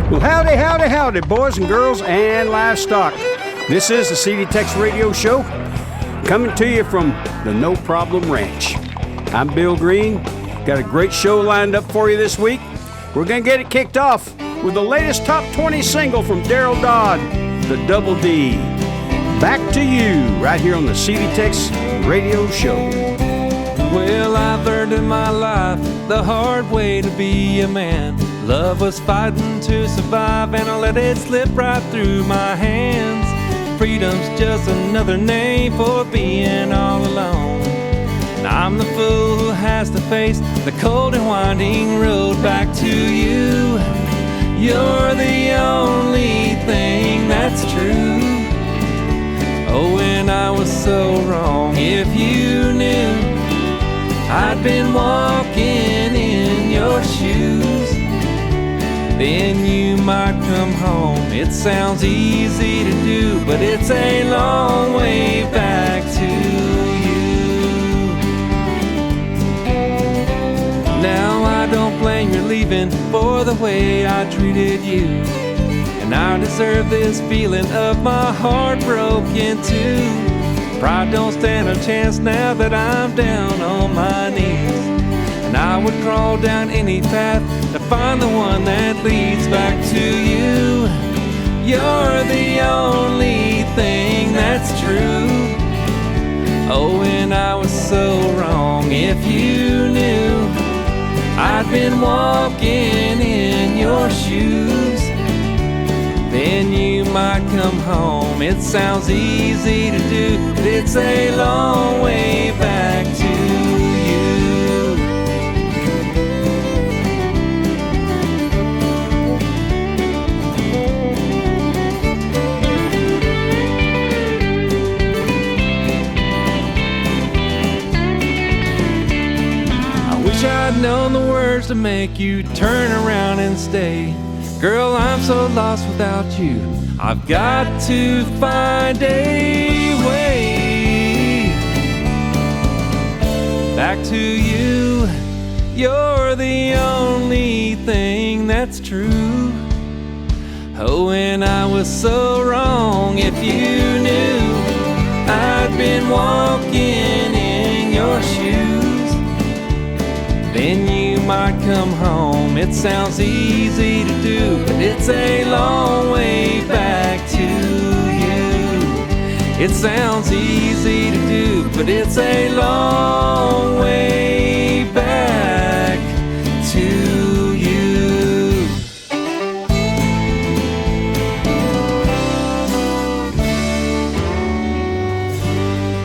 Well, howdy, howdy, howdy, boys and girls and livestock. This is the CD TEX Radio Show, coming to you from the No Problem Ranch. I'm Bill Green. Got a great show lined up for you this week. We're going to get it kicked off with the latest top 20 single from Daryl Dodd, the Double D. Back to you, right here on the CD TEX Radio Show. Well, I've learned in my life the hard way to be a man. Love was fighting to survive, and I let it slip right through my hands. Freedom's just another name for being all alone. And I'm the fool who has to face the cold and winding road back to you. You're the only thing that's true. Oh, and I was so wrong. If you knew I'd been walking in your shoes, then you might come home. It sounds easy to do, but it's a long way back to you. Now I don't blame your leaving for the way I treated you, and I deserve this feeling of my heart broken too. Pride don't stand a chance now that I'm down on my knees, and I would crawl down any path to find the one that leads back to you. You're the only thing that's true. Oh, and I was so wrong. If you knew I'd been walking in your shoes, then you might come home. It sounds easy to do, but it's a long way back to you. I wish I'd known the words to make you turn around and stay. Girl, I'm so lost without you. I've got to find a way back to you. You're the only thing that's true. Oh, and I was so wrong. If you knew I'd been walking in your shoes, then you might come home. It sounds easy to do, but it's a long way back to you. It sounds easy to do, but it's a long way back to you.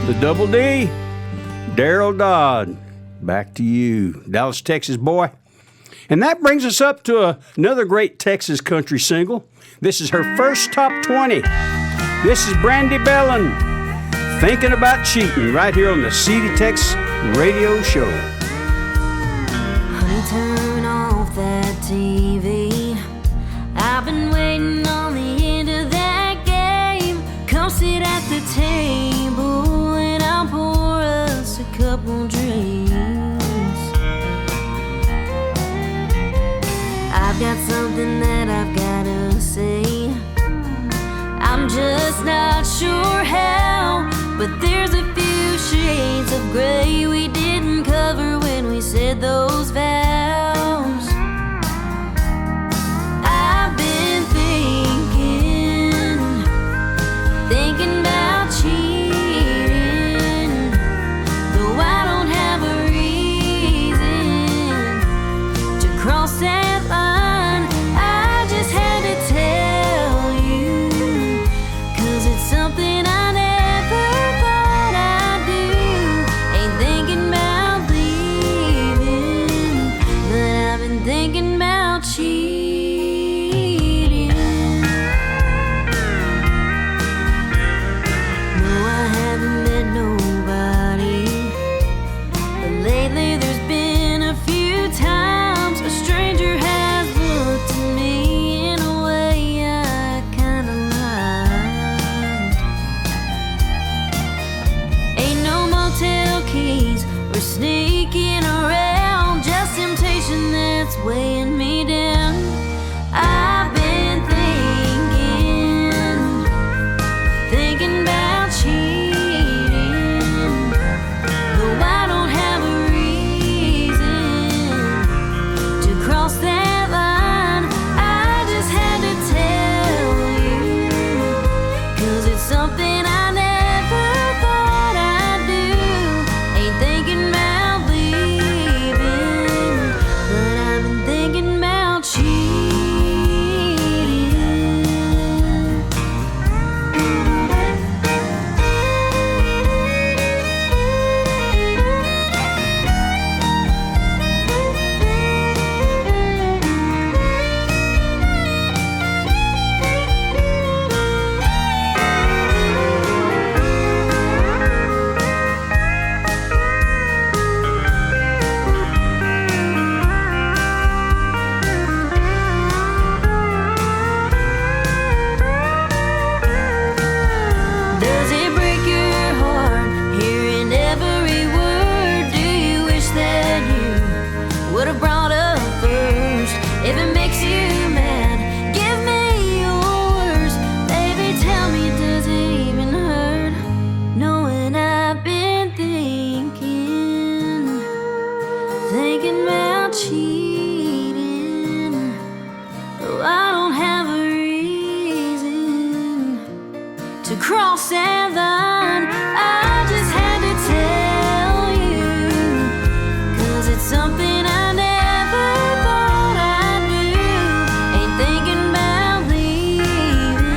The Double D, Daryl Dodd. Back to you, Dallas, Texas boy. And that brings us up to another great Texas country single. This is her first top 20. This is Brandy Bellin, Thinking About Cheating, right here on the CD TEX Radio Show. Honey, turn off that TV. I've been waiting on the end of that game. Come sit at the table and I'll pour us a couple drinks. I've got something that I've gotta say. I'm just not sure how, but there's a few shades of gray we didn't cover when we said those vows. I've been thinking about cheating, though I don't have a reason to cross that line. cross that line. I just had to tell you, 'cause it's something I never thought I'd do. Ain't thinking about leaving,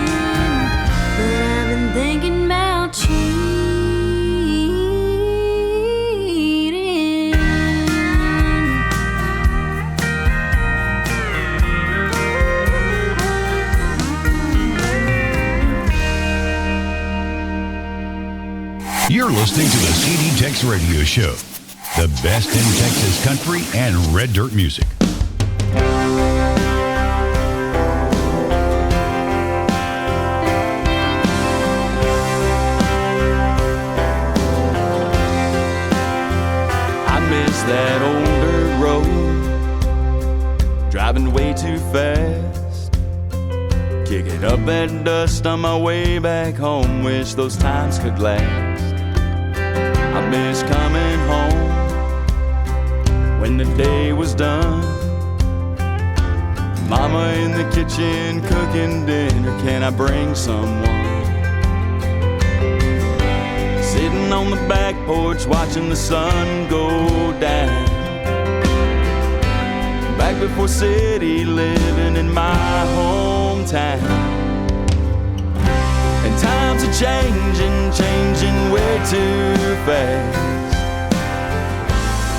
but I've been thinking about cheating. You're listening to the CD TEX Radio Show, the best in Texas country and red dirt music. I miss that old dirt road, driving way too fast, kicking up that dust on my way back home. Wish those times could last. I miss coming home when the day was done. Mama in the kitchen cooking dinner, can I bring someone? Sitting on the back porch watching the sun go down. Back before city living in my hometown. And times are changing, changing way too fast.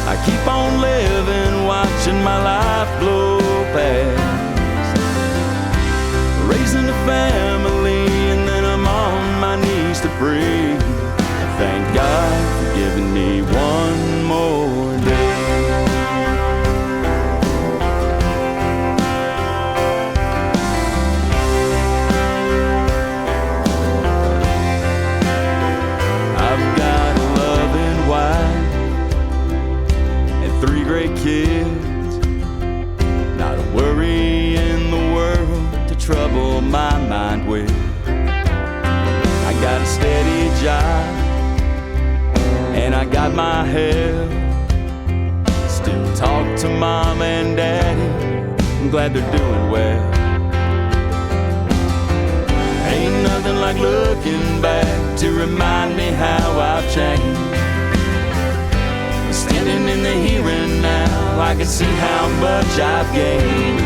I keep on living, watching my life blow past. Raising a family and then I'm on my knees to pray. Thank God for giving me one more day. Kids, not a worry in the world to trouble my mind with. I got a steady job and I got my help. Still talk to mom and daddy, I'm glad they're doing well. Ain't nothing like looking back to remind me how I've changed. Standing in the here and now, I can see how much I've gained.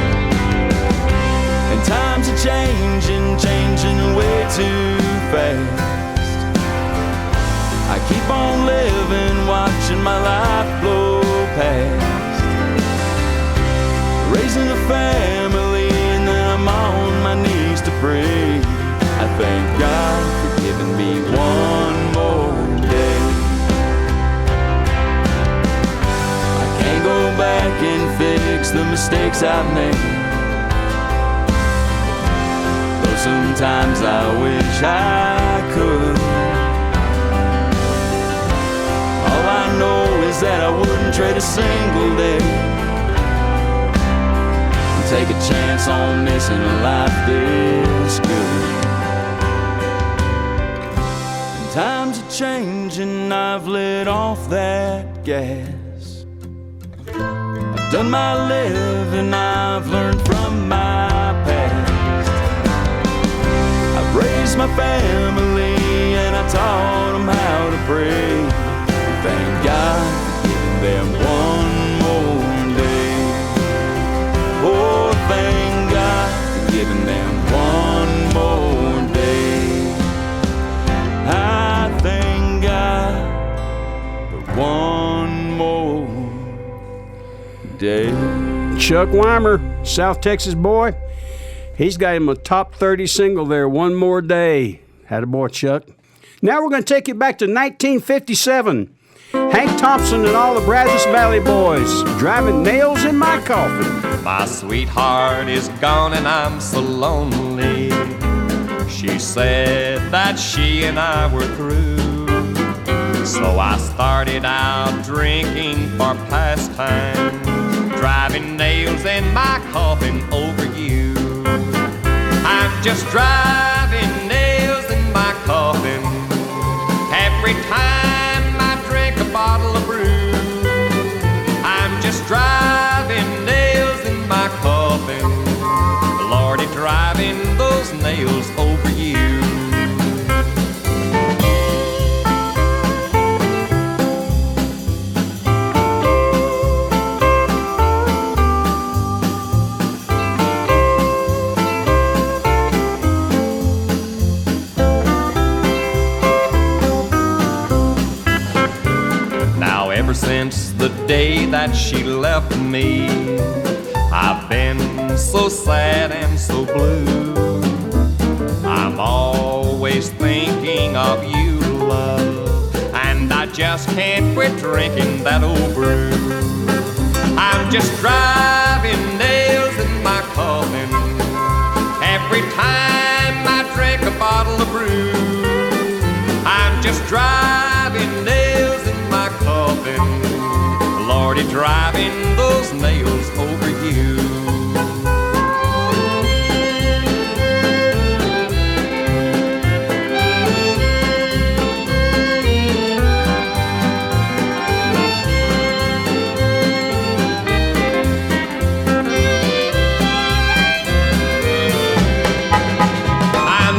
And times are changing, changing way too fast. I keep on living, watching my life blow past. Raising a family and then I'm on my knees to pray. I thank God for giving me one more day. Go back and fix the mistakes I've made. Though sometimes I wish I could. All I know is that I wouldn't trade a single day and take a chance on missing a life this good. And times are changing, I've let off that gas. Done my living, I've learned from my past. I've raised my family and I taught them how to pray. Thank God for giving them one more day. Oh, thank God for giving them one more day. I thank God for one more day. Chuck Weimer, South Texas boy. He's got him a top 30 single there, One More Day. Attaboy, Chuck. Now we're going to take you back to 1957. Hank Thompson and all the Brazos Valley boys driving nails in my coffin. My sweetheart is gone and I'm so lonely. She said that she and I were through. So I started out drinking for pastime, driving nails in my coffin over you. I'm just driving nails in my coffin every time I drink a bottle of brew. I'm just driving nails in my coffin, Lordy, driving those nails over you. the day that she left me. I've been so sad and so blue. I'm always thinking of you, love, and I just can't quit drinking that old brew. I'm just driving nails in my coffin every time I drink a bottle of brew. I'm just driving nails in my coffin, Lordy, driving those nails over you.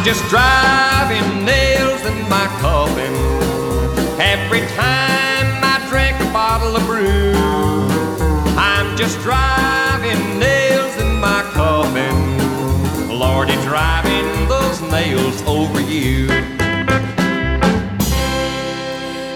Just driving nails in my coffin every time I drink a bottle of brew. I'm just driving nails in my coffin, Lordy, driving those nails over you.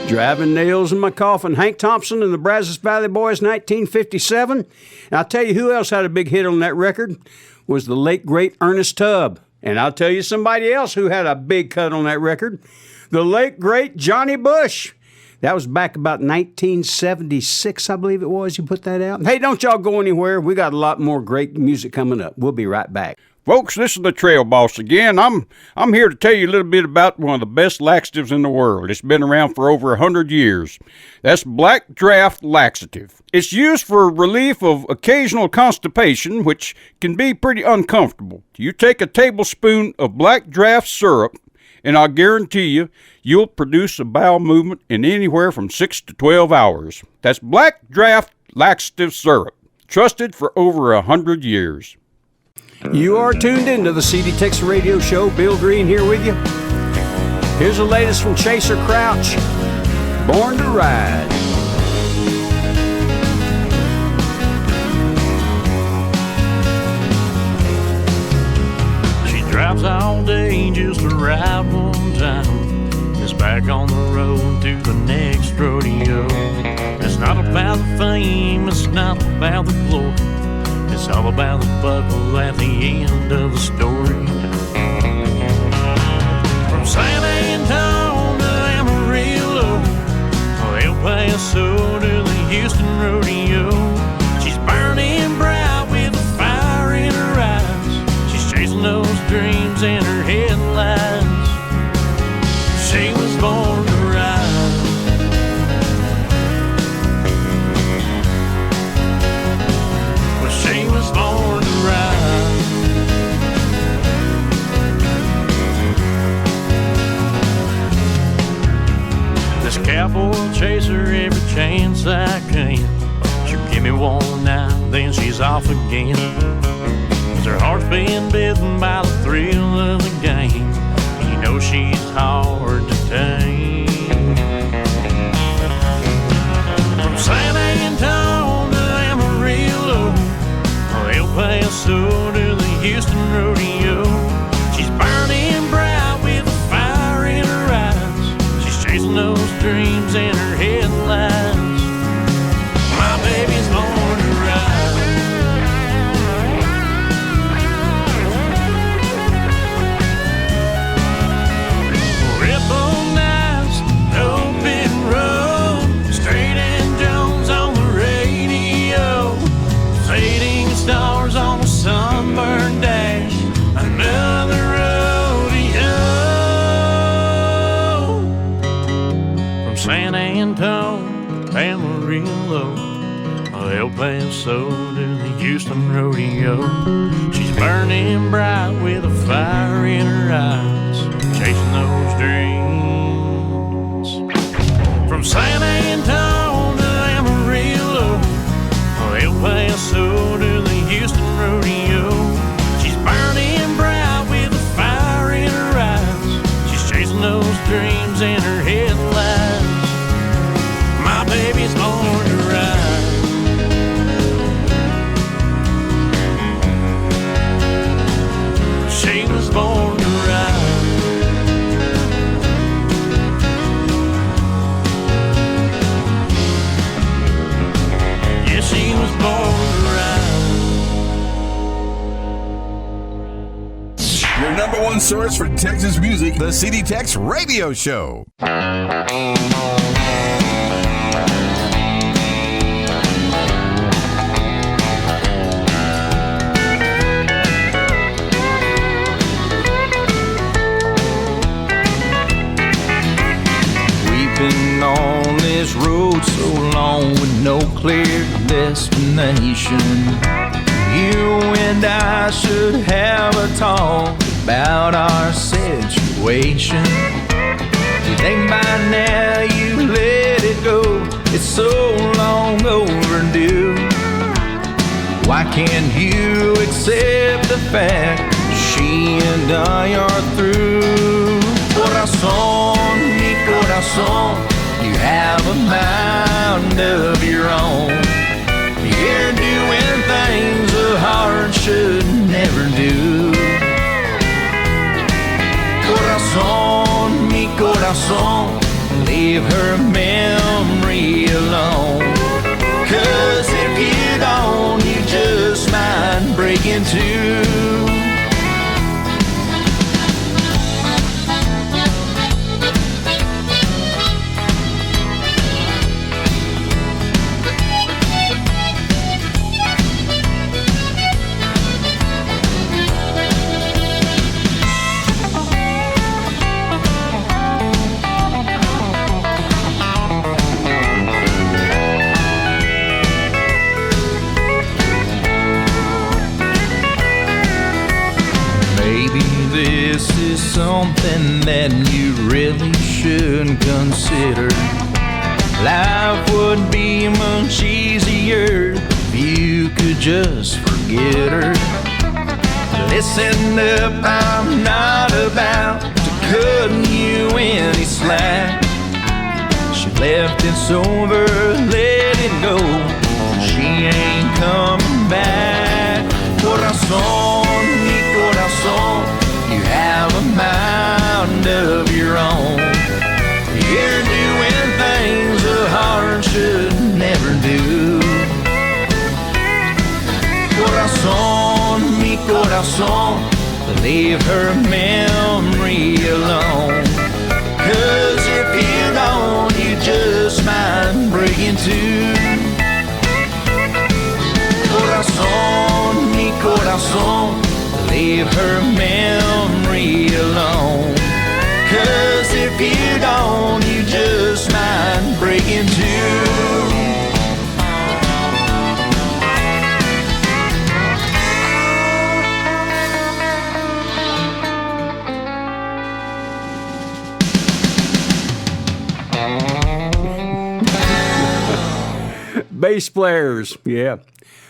Driving nails in my coffin. Hank Thompson and the Brazos Valley Boys, 1957. And I'll tell you who else had a big hit on that record was the late, great Ernest Tubb. And I'll tell you somebody else who had a big cut on that record, the late, great Johnny Bush. That was back about 1976, I believe it was. You put that out. Hey, don't y'all go anywhere. We got a lot more great music coming up. We'll be right back. Folks, this is the Trail Boss again. I'm here to tell you a little bit about one of the best laxatives in the world. It's been around for over 100 years. That's Black Draft Laxative. It's used for relief of occasional constipation, which can be pretty uncomfortable. You take a tablespoon of Black Draft syrup, and I guarantee you'll produce a bowel movement in anywhere from 6 to 12 hours. That's Black Draft Laxative Syrup, trusted for over 100 years. You are tuned into the CD TEX Radio Show. Bill Green here with you. Here's the latest from Chaser Crouch, Born to Ride. She drives all day just to ride one time. Is back on the road to the next rodeo. It's not about the fame, it's not about the glory. It's all about the buckle at the end of the story. From San Antonio to Amarillo, El Paso to the Houston Rodeo. She's burning bright with a fire in her eyes. She's chasing those dreams in her headlights. She was born to ride. She was born to ride. This cowboy will chase her every chance I can. She'll give me one night, then she's off again. 'Cause her heart's been bitten by the thrill of the game. You know she's hard to tame. From San Antonio to Amarillo, El Paso to the Houston Rodeo. She's burning bright with a fire in her eyes. She's chasing those dreams in her headlights. My baby's born to ride. Ripple nights, open road, Straight and Jones on the radio. Fading stars on a sunburned dash, another rodeo. From San Antonio, Amarillo, El Paso to the Houston Rodeo. She's burning bright with a fire in her eyes, chasing those dreams. From San Antonio to Amarillo, El Paso to the Houston Rodeo. She's burning bright with a fire in her eyes. She's chasing those dreams in her headlights. My baby's born to ride. She was born to ride. Your number one source for Texas music, the CD TEX Radio Show. We've been on this road so long with no clear destination. You and I should have a talk about our situation. You think by now you let it go, it's so long overdue. Why can't you accept the fact she and I are through? Corazón, mi corazón, you have a mind of your own. You're doing things a heart should never do. Corazón, mi corazón, leave her memory alone. 'Cause if you don't, you just might break into. Something that you really should consider. Life would be much easier if you could just forget her. Listen up, I'm not about to cut you any slack. She left, it's over, let it go. She ain't coming back. Corazón, mi corazón, you have a mind of your own. You're doing things a heart should never do. Corazón, mi corazón, leave her memory alone. 'Cause if you don't, you just might break into. Corazón, mi corazón, leave her memory alone. 'Cause if you don't, you just might break into. Bass players, yeah.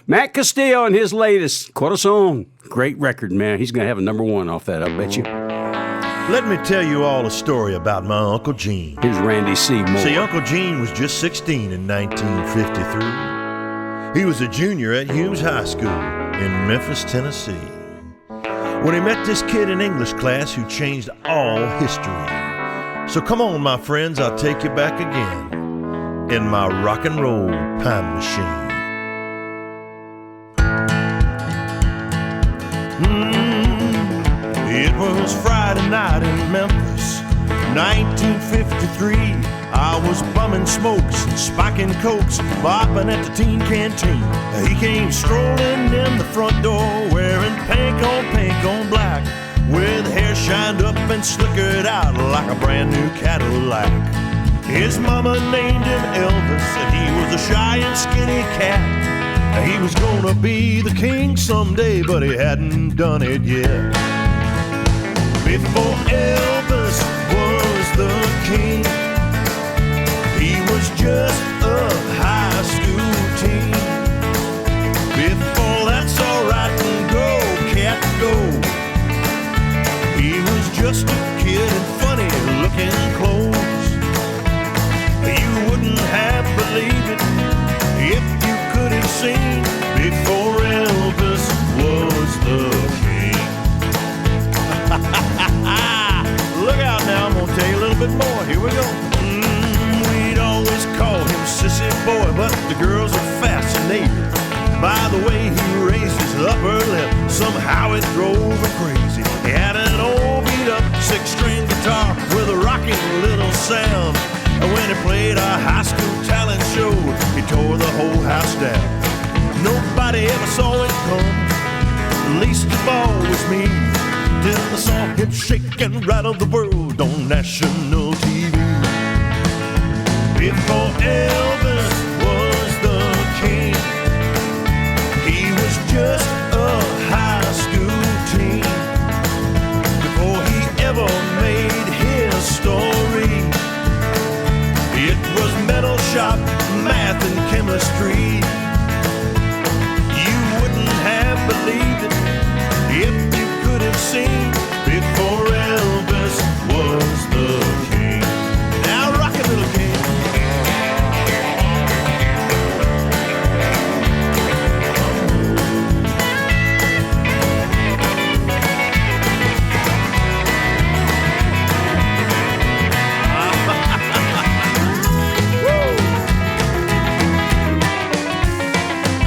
Matt Castillo and his latest, Corazon. Great record, man. He's going to have a number one off that, I bet you. Let me tell you all a story about my Uncle Gene. Here's Randy C. Moore. See, Uncle Gene was just 16 in 1953. He was a junior at Humes High School in Memphis, Tennessee, when he met this kid in English class who changed all history. So come on, my friends, I'll take you back again in my rock and roll time machine. It was Friday night in Memphis, 1953. I was bumming smokes and spiking cokes, bopping at the teen canteen. He came strolling in the front door, wearing pink on black, with hair shined up and slickered out like a brand new Cadillac. His mama named him Elvis, and he was a shy and skinny cat. He was gonna be the king someday, but he hadn't done it yet. Before Elvis was the king, he was just a high school teen. Before that's alright and go, cat, go. He was just a kid in funny looking clothes. You wouldn't have believed it if you could have seen before Elvis was the king. Look out now, I'm gonna tell you a little bit more. Here we go. We'd always call him Sissy Boy, but the girls are fascinated by the way he raised his upper lip. Somehow it drove her crazy. He had a little Sam. When he played our high school talent show, he tore the whole house down. Nobody ever saw it come, least of all was me, till I saw him shake and rattle the world on national TV. Before Elvis was the king, he was just a high school teen. Before he ever made his story, it was metal shop, math and chemistry. You wouldn't have believed it if you could have seen before Elvis was the king. Now rock it, little king.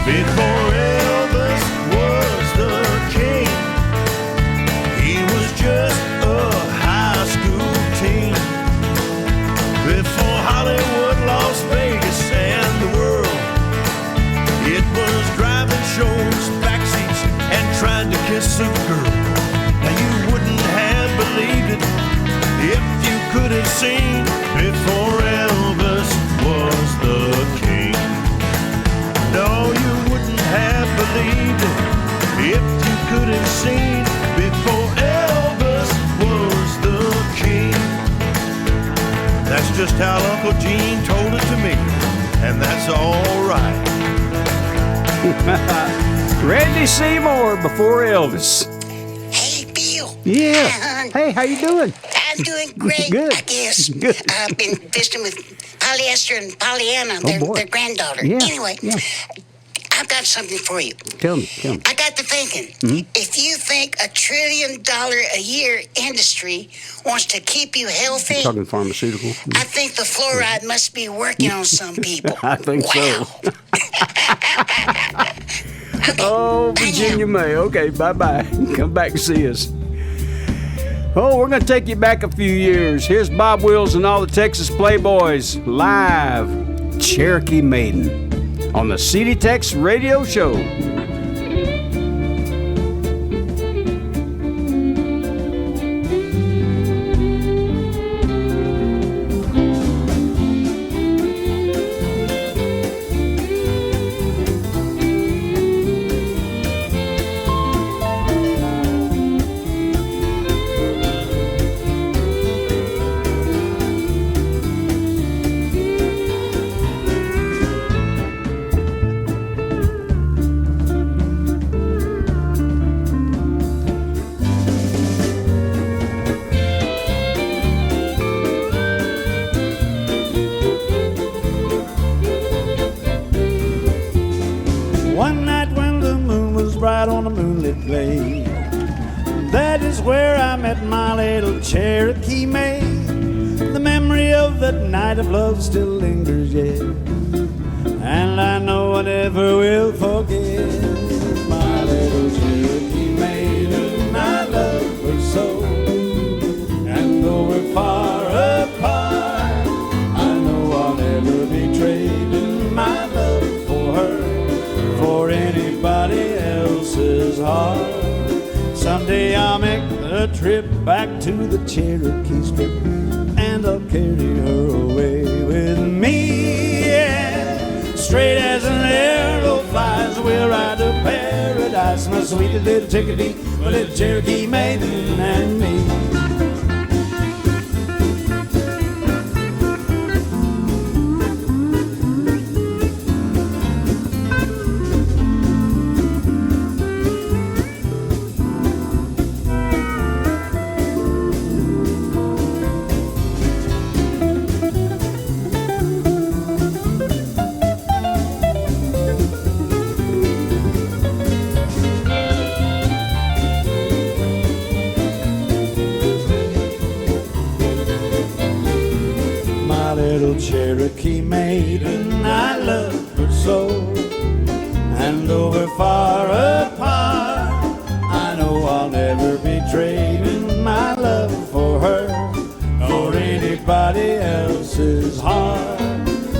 Before Elvis was the king, he was just a high school teen. Before Hollywood, Las Vegas, and the world, it was driving shows, backseats, and trying to kiss a girl. Now you wouldn't have believed it if you could have seen before Elvis was the king. No, you wouldn't have believed it if you could have seen before Elvis was the king. That's just how Uncle Gene told it to me, and that's all right. Randy Seymour before Elvis. Hey, Bill. Yeah. Hey, how you doing? I'm doing great, Good. I guess. Good. I've been visiting with Polyester and Pollyanna, their granddaughter. Yeah. Anyway, I've got something for you. Tell me. I got to thinking, if you think $1 trillion a year industry wants to keep you healthy, You're talking pharmaceutical. I think the fluoride must be working on some people. I think so. Okay, Oh, bye Virginia now. May. Okay, bye-bye. Come back and see us. Oh, we're going to take you back a few years. Here's Bob Wills and all the Texas Playboys live, Cherokee Maiden, on the CD TEX Radio Show. One night when the moon was bright on a moonlit glade, that is where I met my little Cherokee maid. The memory of that night of love still lingers yet, and I know I never will forget my little Cherokee maiden. I love her so, and though we're far apart, I know I'll never be trading my love for her for anybody else's heart. Someday I'll make the trip back to the Cherokee Strip, and I'll carry her away with me. Yeah. Straight as an arrow flies, we'll ride to paradise, my sweet little chickadee, my little Cherokee maiden and me. Cherokee maiden, I love her so, and though we're far apart, I know I'll never be trading my love for her or anybody hard.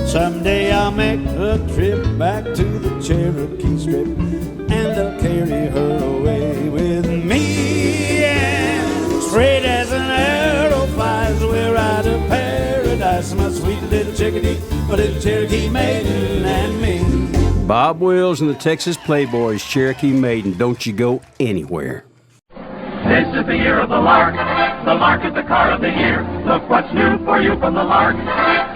Someday I'll make a trip back to the Cherokee Strip, and I'll carry her away with me. And straight as an arrow flies, we're out of paradise. My sweet little chickadee, my little Cherokee maiden, and me. Bob Wills and the Texas Playboys, Cherokee Maiden. Don't you go anywhere. This is the year of the lark. The lark is the car of the year. Look what's new for you from the lark.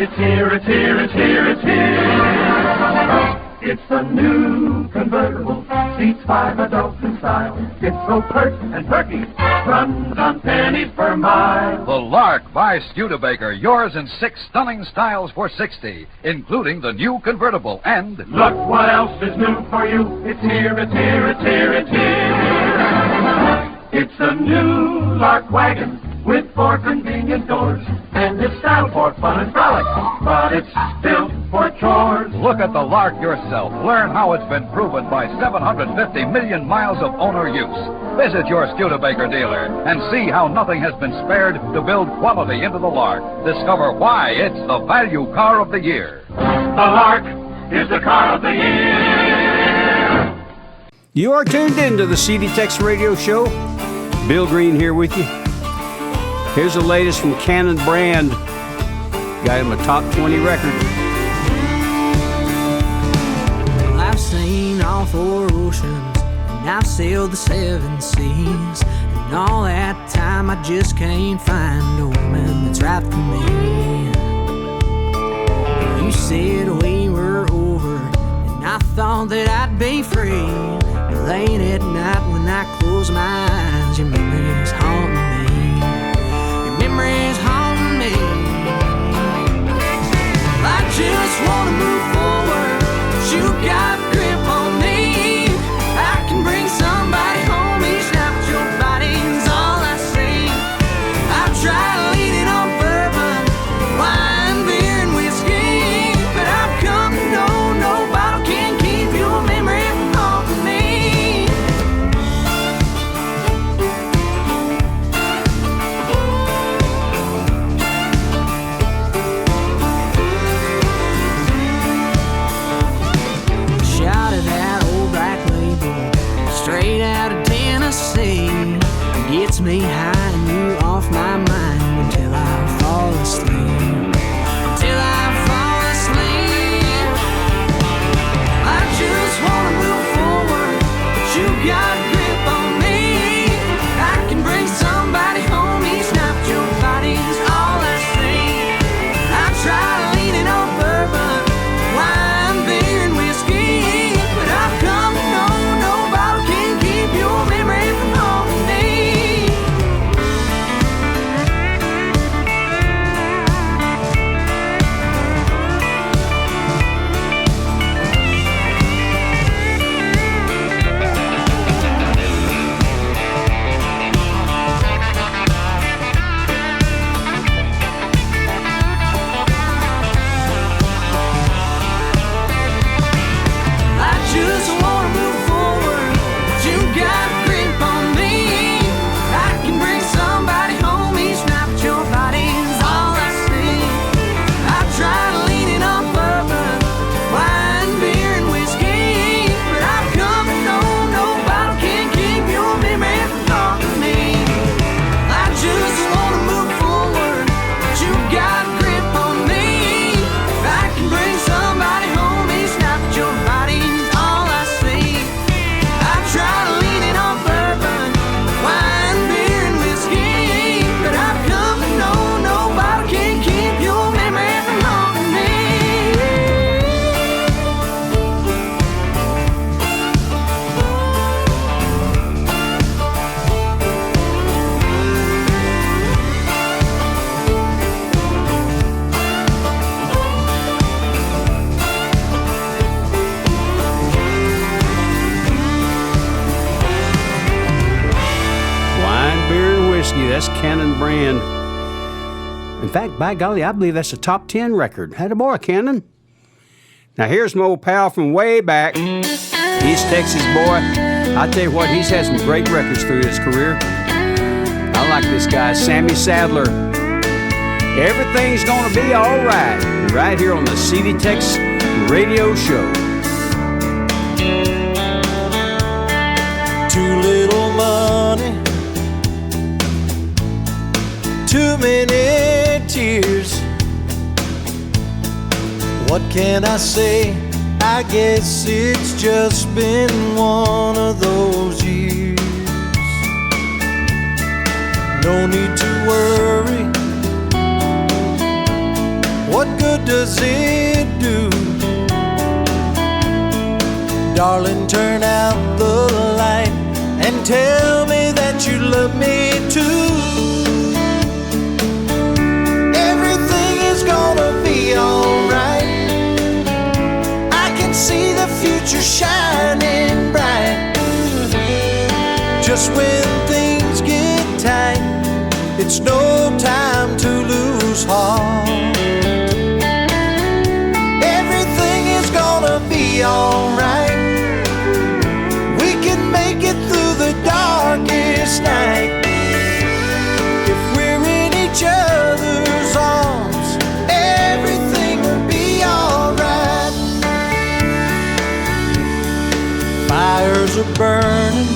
It's here, it's here, it's here, it's here. It's a new convertible, seats 5 adults in style. It's so pert and perky, runs on pennies per mile. The Lark by Studebaker, yours in 6 stunning styles for $60, including the new convertible and... Look what else is new for you. It's here, it's here, it's here, it's here. It's a new Lark wagon with 4 convenient doors, and it's style for fun and frolic, but it's built for chores. Look at the Lark yourself. Learn how it's been proven by 750 million miles of owner use. Visit your Studebaker dealer and see how nothing has been spared to build quality into the Lark. Discover why it's the value car of the year. The Lark is the car of the year. You are tuned in to the CD TEX Radio Show. Bill Green here with you. Here's the latest from Cannon Brand. Got him a top 20 record. I've seen all 4 oceans, and I've sailed the 7 seas, and all that time I just can't find a woman that's right for me. You said we were over, and I thought that I'd be free. But late at night when I close my eyes, your memories haunt me. Your memories haunt me. I just wanna move forward, but you got a grip on me. I can bring somebody home, each night with your body's all I see. I've tried leaning on bourbon, wine, beer, and whiskey, but I've come to know no bottle can keep your memory from haunting me. Straight out of Tennessee, gets me high and you off my mind until I fall asleep. Until I fall asleep. I just wanna move forward, but you got a grip on me. I can bring somebody home each night, but your body's all I see. I try leaning on bourbon, wine, beer, and whiskey, but I've come to know your memory from haunting me. I just wanna move forward, but you got a grip on me. I can bring somebody home each night, but your body's all I see. I've tried leaning on bourbon, wine, beer, and whiskey, but I've come to know no bottle can keep your memory from haunting me. I just wanna move forward, but you got a grip on me. I can bring somebody home each night, but your body's all I see. I've tried leaning on bourbon, wine, beer, and whiskey, but I've come to know no bottle can keep your memory from haunting me. Wine, beer, and whiskey. That's Cannon Brand. In fact, by golly, I believe that's a top 10 record. Attaboy, Cannon. Now, here's my old pal from way back. East Texas boy. I tell you what, he's had some great records through his career. I like this guy, Sammy Sadler. Everything's gonna be alright, right here on the CD TEX Radio Show. Too little money, too many tears. What can I say? I guess it's just been one of those years. No need to worry. What good does it do? Darling, turn out the light and tell me that you love me too. Everything is gonna be alright. I can see the future shining bright. Just when things get tight, it's no time to lose heart. Everything is gonna be alright. We can make it through the darkest night. If we're in each other's arms, everything will be alright. Fires are burning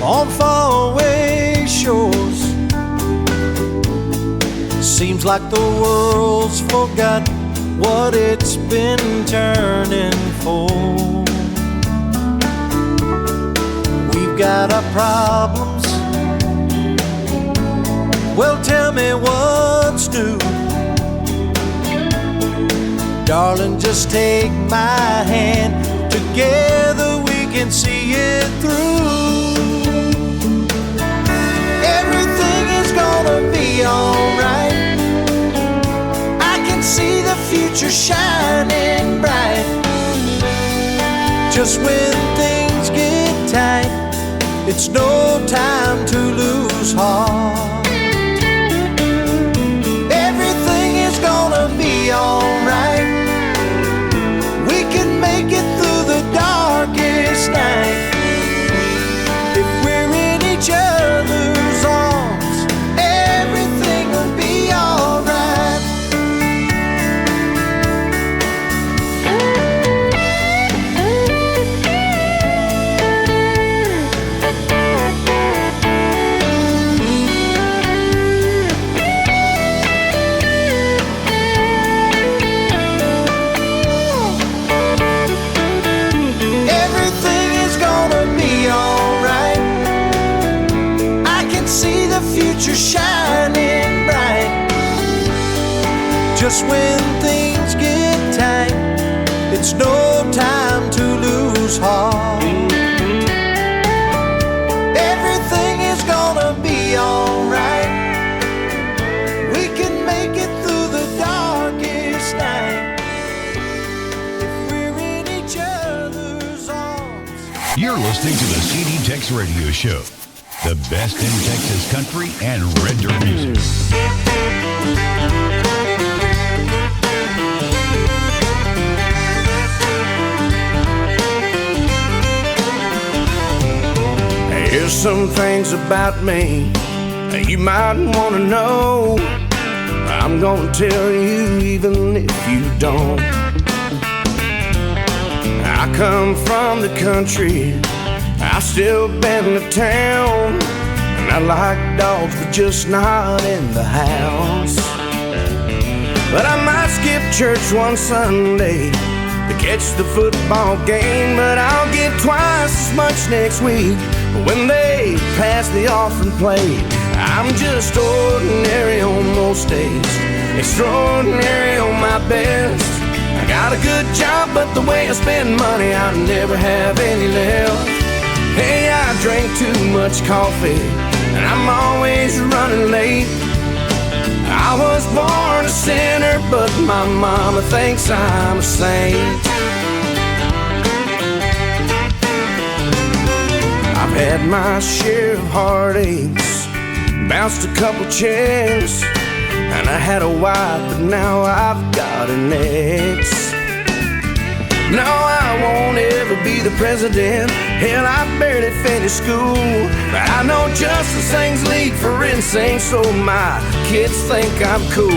on faraway shores. Seems like the world's forgot what it's been turning for. We've got our problems. Well, tell me what's new. Darling, just take my hand. Together we can see it through. Everything is gonna be alright. I can see the future shining bright. Just when things get tight, it's no time to lose heart. Everything is gonna be alright. We can make it through the darkest night. If we're in each other's arms, everything will be alright. Everything is gonna be alright. I can see the future shining bright. Just when things get tight, it's no time to lose heart. Everything is gonna be alright. We can make it through the darkest night. If we're in each other's arms. You're listening to the CD TEX Radio Show, the best in Texas country and red dirt music. Here's some things about me you might want to know. I'm gonna tell you even if you don't. I come from the country, I still been to town, and I like dogs but just not in the house. But I might skip church one Sunday to catch the football game, but I'll give twice as much next week when they pass the offering plate. I'm just ordinary on most days, extraordinary on my best. I got a good job, but the way I spend money, I never have any left. Hey, I drink too much coffee, and I'm always running late. I was born a sinner, but my mama thinks I'm a saint. I've had my share of heartaches, bounced a couple checks, and I had a wife, but now I've got an ex. No, I won't ever be the president. Hell, I barely finished school. But I know just as things lead for insane, so my kids think I'm cool.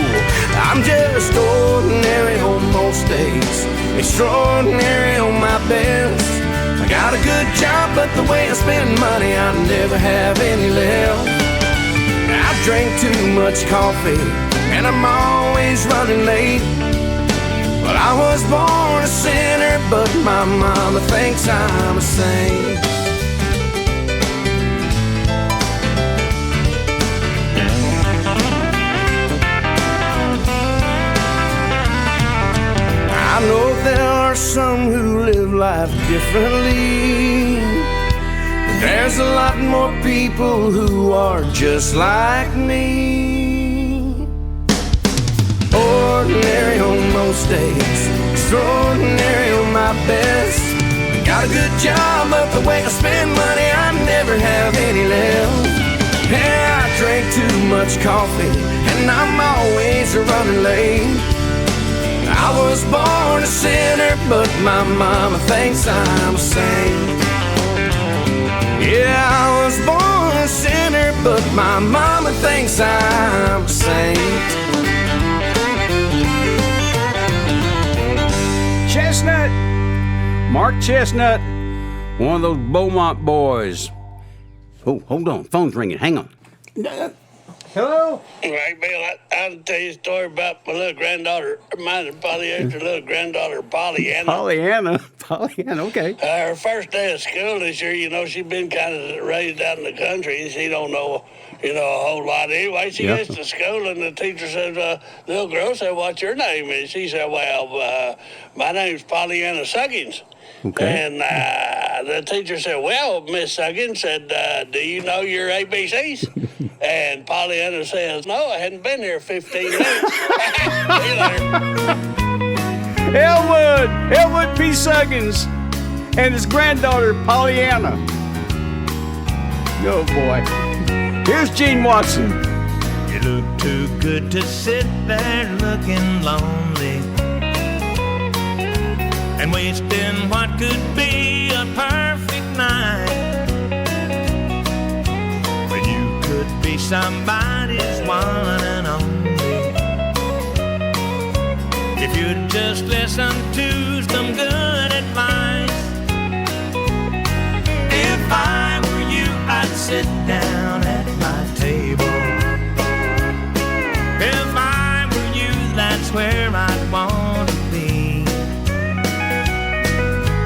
I'm just ordinary on most days, extraordinary on my best. I got a good job, but the way I spend money, I never have any left. I drink too much coffee, and I'm always running late. Well, I was born a sinner, but my mama thinks I'm a saint. I know there are some who live life differently. There's a lot more people who are just like me. Ordinary on most days, extraordinary on my best. Got a good job, but the way I spend money, I never have any left. Yeah, I drink too much coffee, and I'm always running late. I was born a sinner, but my mama thinks I'm a saint. Yeah, I was born a sinner, but my mama thinks I'm a saint. Chestnut, Mark Chestnut, one of those Beaumont boys. Oh, hold on, phone's ringing. Hang on. Hello? Right, Bill, I'll tell you a story about my little granddaughter. Mine is Pollyanna's little granddaughter, Pollyanna. Pollyanna, okay. Her first day of school this year, you know, she's been kind of raised out in the country, and she don't know, you know, a whole lot. Anyway, she gets to school, and the teacher says, little girl said, what's your name? And she said, well, my name's Pollyanna Suggins. Okay. And the teacher said, well, Miss Suggins said, do you know your ABCs? And Pollyanna says, no, I hadn't been here 15 minutes. See you later. Elwood P. Suggins and his granddaughter, Pollyanna. Oh, boy. Here's Gene Watson. You look too good to sit there looking lonely and wasting what could be a perfect night. But you could be somebody's one and only if you'd just listen to some good advice. If I were you, I'd sit down at my table. If I were you, that's where I'd want to be.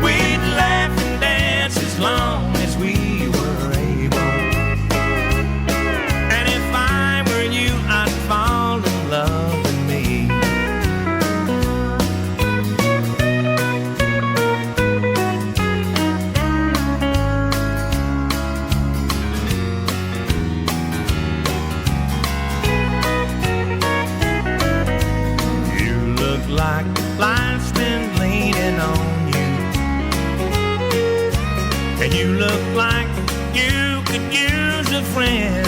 We'd laugh and dance as long as we were able. And if I were you, I'd fall in love with me. Like life's been leaning on you, and you look like you could use a friend.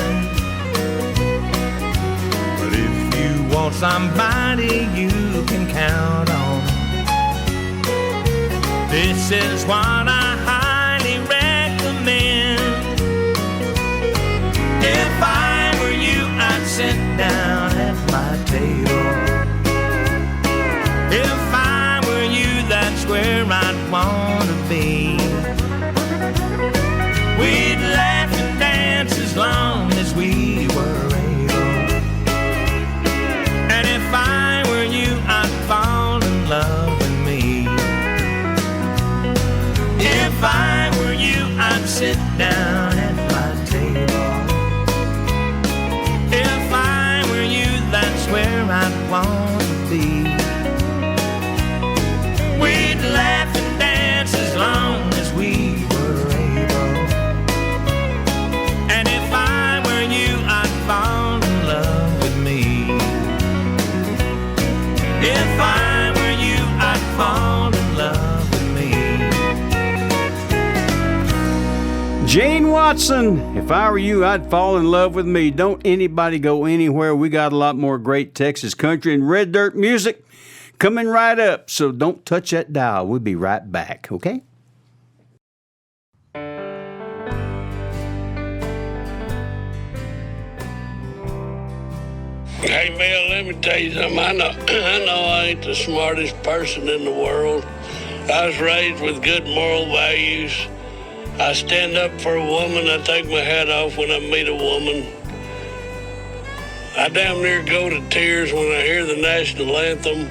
But if you want somebody you can count on, this is what I highly recommend. If I were you, I'd sit down at my table. If I were you, that's where I'd want to be. We'd laugh and dance as long as we were able. And if I were you, I'd fall in love with me. If I were you, I'd sit down at my table. If I were you, that's where I'd want to be. We'd laugh and dance as long as we were able. And if I were you, I'd fall in love with me. If I were you, I'd fall in love with me. Gene Watson, if I were you, I'd fall in love with me. Don't anybody go anywhere. We got a lot more great Texas country and red dirt music coming right up, so don't touch that dial. We'll be right back, okay? Hey, Bill, let me tell you something. I know I ain't the smartest person in the world. I was raised with good moral values. I stand up for a woman. I take my hat off when I meet a woman. I damn near go to tears when I hear the national anthem.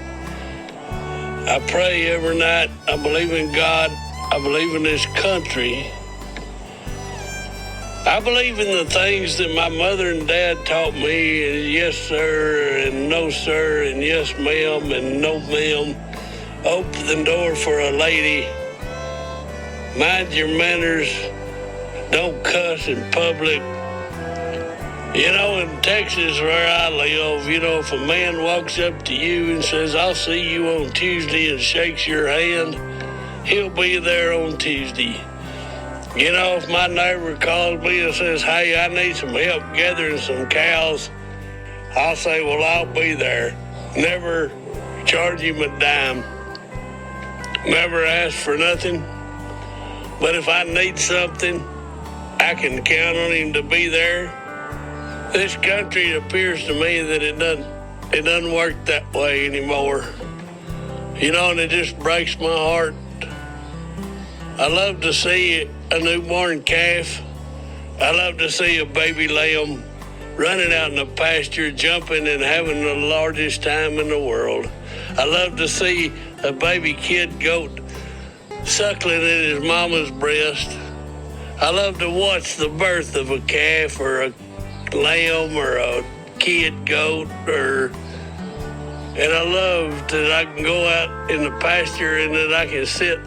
I pray every night. I believe in God. I believe in this country. I believe in the things that my mother and dad taught me, and yes, sir, and no, sir, and yes, ma'am, and no, ma'am. Open the door for a lady. Mind your manners. Don't cuss in public. You know, in Texas where I live, you know, if a man walks up to you and says, I'll see you on Tuesday, and shakes your hand, he'll be there on Tuesday. You know, if my neighbor calls me and says, hey, I need some help gathering some cows, I'll say, well, I'll be there. Never charge him a dime. Never ask for nothing. But if I need something, I can count on him to be there. This country, it appears to me that it doesn't work that way anymore. You know, and it just breaks my heart. I love to see a newborn calf. I love to see a baby lamb running out in the pasture, jumping and having the largest time in the world. I love to see a baby kid goat suckling in his mama's breast. I love to watch the birth of a calf or a lamb or a kid goat, and I love that I can go out in the pasture and that I can sit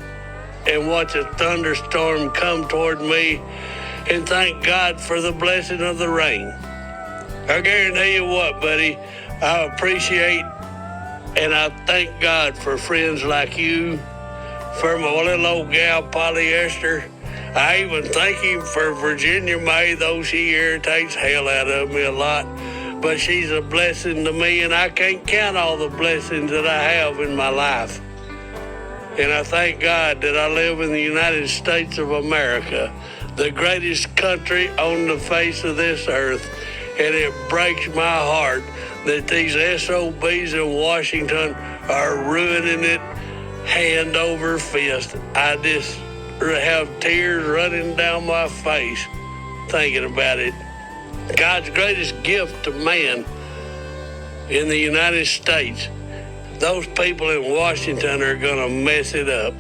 and watch a thunderstorm come toward me and thank God for the blessing of the rain. I guarantee you what, buddy, I appreciate and I thank God for friends like you, for my little old gal Polyester. I even thank him for Virginia May, though she irritates hell out of me a lot. But she's a blessing to me, and I can't count all the blessings that I have in my life. And I thank God that I live in the United States of America, the greatest country on the face of this earth. And it breaks my heart that these SOBs in Washington are ruining it hand over fist. I just have tears running down my face thinking about it. God's greatest gift to man in the United States. Those people in Washington are going to mess it up.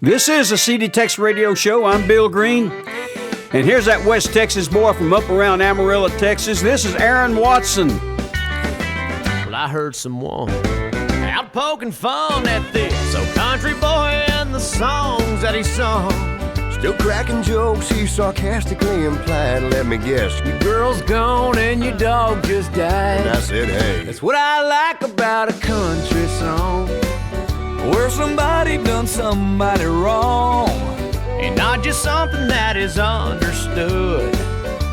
This is a CD TEX Radio Show. I'm Bill Green. And here's that West Texas boy from up around Amarillo, Texas. This is Aaron Watson. Well, I heard someone out poking fun at this old country boy and the songs that he sung. Still cracking jokes he sarcastically implied. Let me guess, your girl's gone and your dog just died. And I said, hey, that's what I like about a country song, where somebody done somebody wrong, and not just something that is understood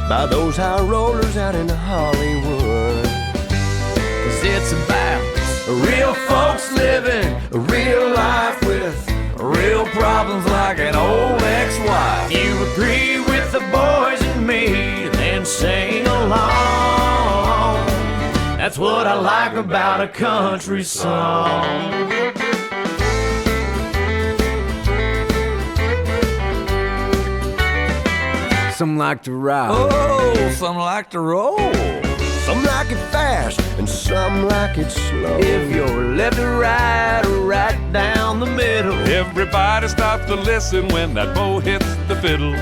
by those high rollers out in Hollywood. 'Cause it's about real folks living a real life with real problems like an old ex-wife. You agree with the boys and me, then sing along. That's what I like about a country song. Some like to ride, oh, some like to roll. Some like it fast and some like it slow. If you're left or right or right down the middle, everybody stops to listen when that bow hits the fiddle.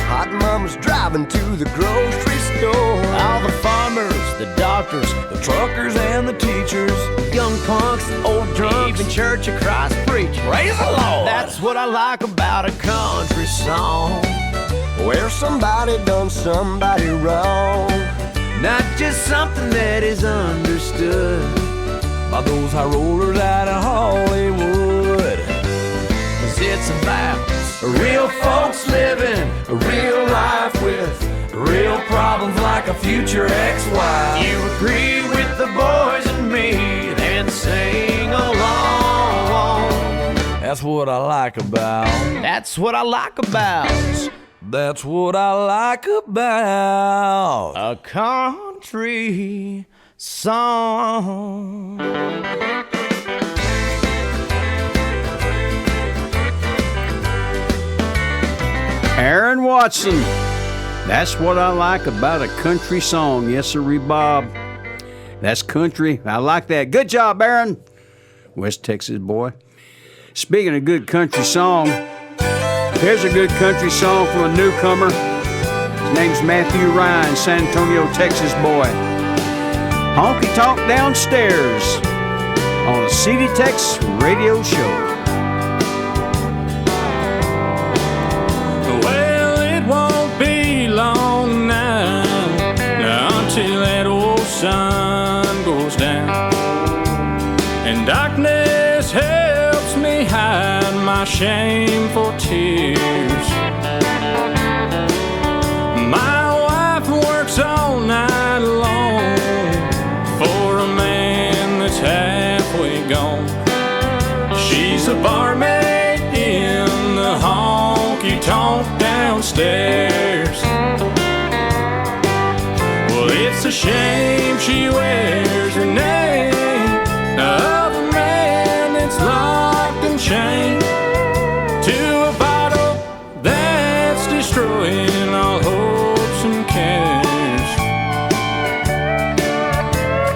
Hot mama's driving to the grocery store. All the farmers, the dog doctors, the truckers and the teachers, young punks, old drunks, even Church of Christ preachers. Praise the Lord! That's what I like about a country song, where somebody done somebody wrong. Not just something that is understood by those high rollers out of Hollywood. 'Cause it's about real folks living a real life with real problems like a future ex-wife. You agree with the boys and me, then sing along. That's what I like about. That's what I like about. That's what I like about a country song. Aaron Watson. That's what I like about a country song. Yes, sirree, Bob. That's country. I like that. Good job, Aaron. West Texas boy. Speaking of good country song, here's a good country song from a newcomer. His name's Matthew Ryan, San Antonio, Texas boy. Honky Tonk Downstairs on a CD TEX Radio Show. Well, it won't be long now until that old sun goes down, and darkness helps me hide my shameful tears. My wife works all night long for a man that's halfway gone. She's a barmaid in the honky tonk downstairs. Well, it's a shame she wears the name of a man that's locked and chained to a bottle that's destroying all hopes and cares.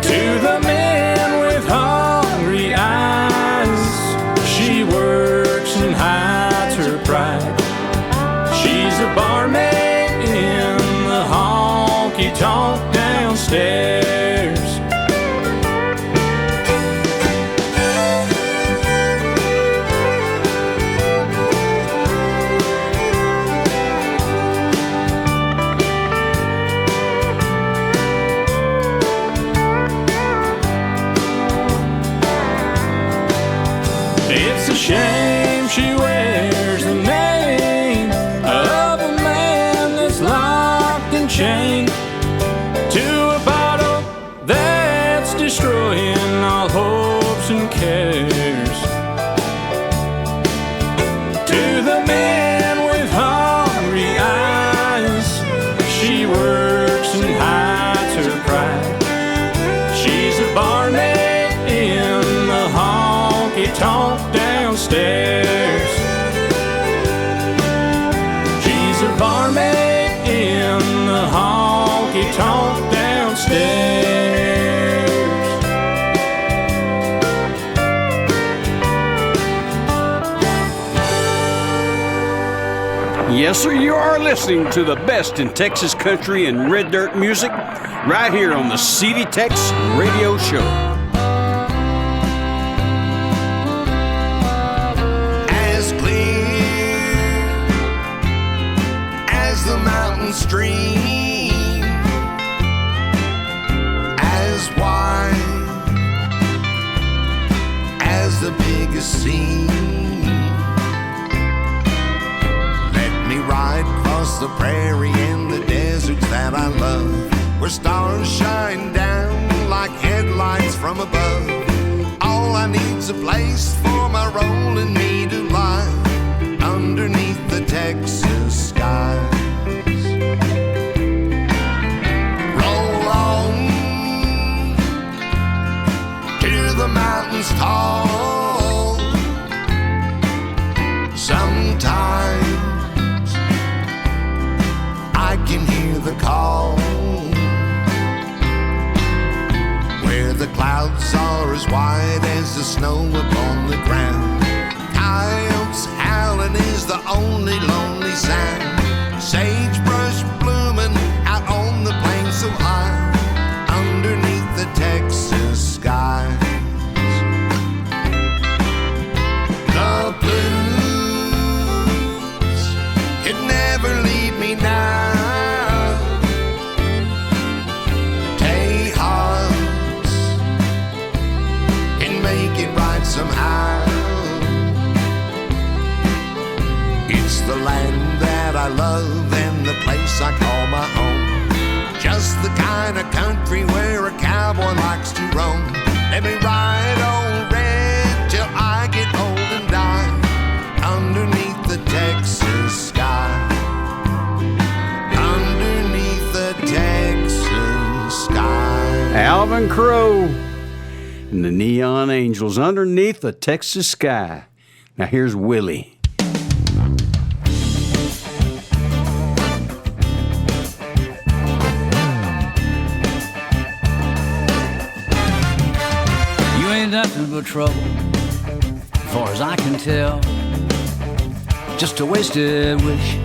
To the men with hungry eyes, she works and hides her pride. She's a barmaid in the honky tonk downstairs. It's a shame she wears the name of a man that's locked and chained to a bottle that's destroying all hopes and cares. To the men with hungry eyes, she works and hides her pride. She's a barmaid in the honky tonk downstairs. She's a barmaid in the honky tonk downstairs. Yes, sir, you are listening to the best in Texas country and red dirt music right here on the CD TEX Radio Show. As clear as the mountain stream, as wide as the biggest sea. Let me ride across the prairie and the deserts that I love, where stars shine down like headlights from above. All I need's a place for my rolling me to lie underneath the Texas skies. Roll on to the mountains tall. Sometimes I can hear the call, where the clouds are as white as the snow upon the ground. Coyotes howling is the only lonely sound. Sagebrush blooming out on the plain so high underneath just the kind of country where a cowboy likes to roam. Let me ride on red till I get old and die underneath the Texas sky. Underneath the Texas sky. Alvin Crow and the Neon Angels, Underneath the Texas Sky. Now here's Willie. Nothing but trouble, as far as I can tell. Just a wasted wish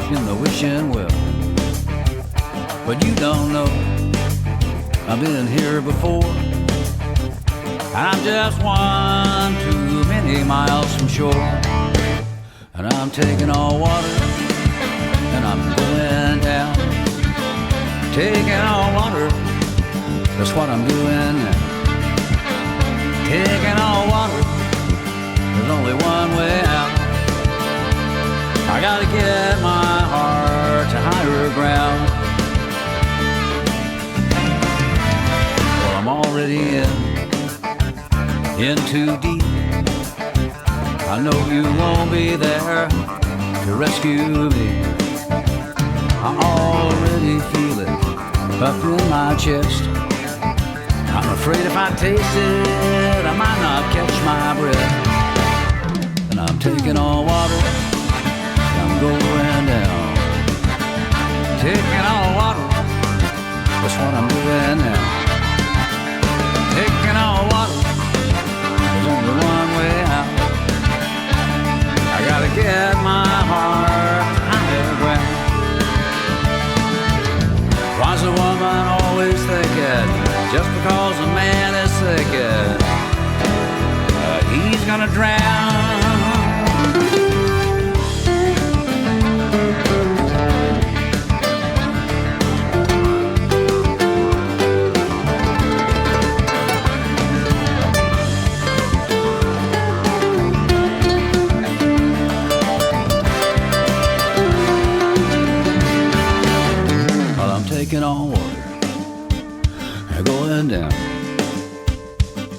in the wishing well. But you don't know, I've been here before. I'm just one too many miles from shore. And I'm taking all water, and I'm going down. Taking all water, that's what I'm doing now. Taking all water, there's only one way out. I gotta get my heart to higher ground. Well, I'm already in too deep. I know you won't be there to rescue me. I already feel it up in my chest. I'm afraid if I taste it, I might not catch my breath. And I'm taking all water, I'm going down. Taking all water, that's what I'm doing now. Taking all water, there's only one way out. I gotta get my heart higher ground. Why's a woman always thinking, just because a man is thinking he's gonna drown? Well, I'm taking on water, going down.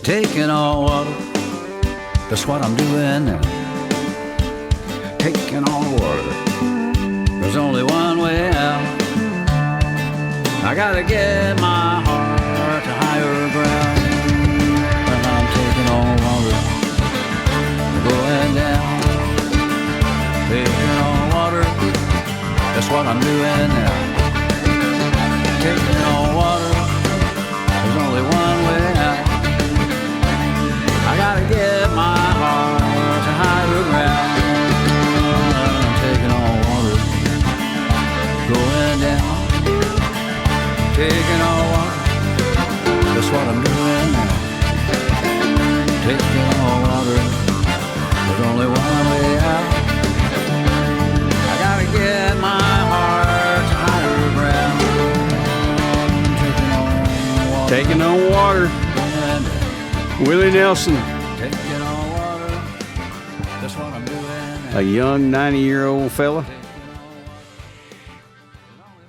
Taking all water, that's what I'm doing now. Taking all water, there's only one way out. I gotta get my heart to higher ground. And I'm taking all water, going down. Taking all water, that's what I'm doing now. Taking all water, there's only one way out. I gotta get my heart to higher ground. I'm taking all water, going down. Taking all water, that's what I'm doing now. Taking all water, there's only one way out. I gotta get my heart to higher ground. Taking on water. Willie Nelson. Taking on water, that's what I'm doing. A young 90-year-old fella.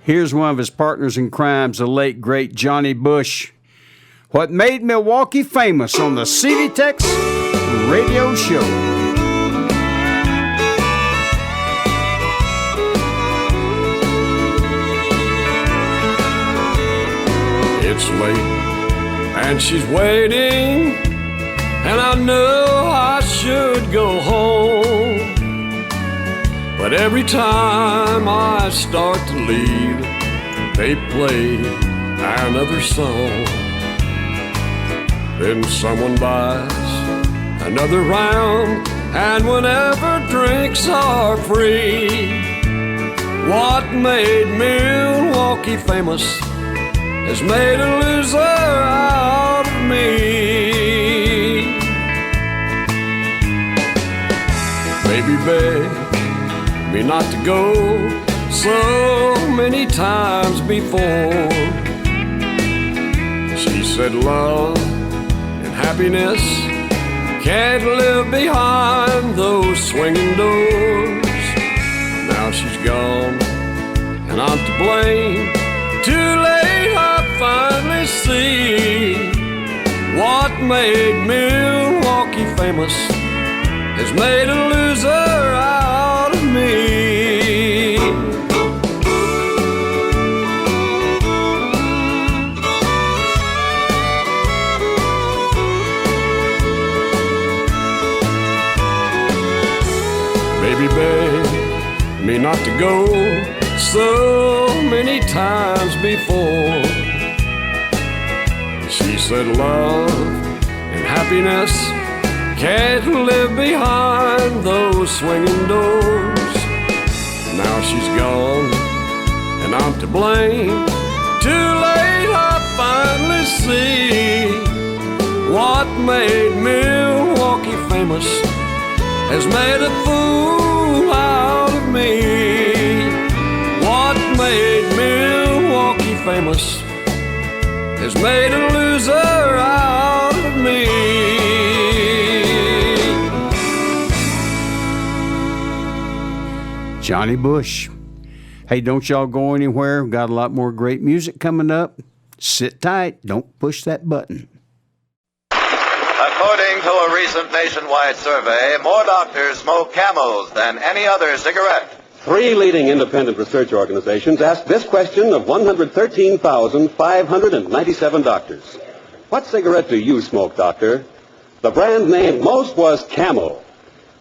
Here's one of his partners in crimes, the late, great Johnny Bush. What made Milwaukee famous on the CD TEX Radio Show. It's late and she's waiting, and I know I should go home. But every time I start to leave, they play another song. Then someone buys another round, and whenever drinks are free, what made Milwaukee famous has made a loser out of me. Baby begged me not to go so many times before. She said love and happiness can't live behind those swinging doors. Now she's gone and I'm to blame. Too late, I finally see what made Milwaukee famous has made a loser out of me. Baby, beg me not to go so many times before. She said love and happiness can't live behind those swinging doors. Now she's gone and I'm to blame. Too late, I finally see what made Milwaukee famous has made a fool out of me. What made Milwaukee famous has made a loser out of me. Johnny Bush. Hey, don't y'all go anywhere. We've got a lot more great music coming up. Sit tight. Don't push that button. According to a recent nationwide survey, more doctors smoke Camels than any other cigarette. 3 leading independent research organizations asked this question of 113,597 doctors. What cigarette do you smoke, doctor? The brand named most was Camel.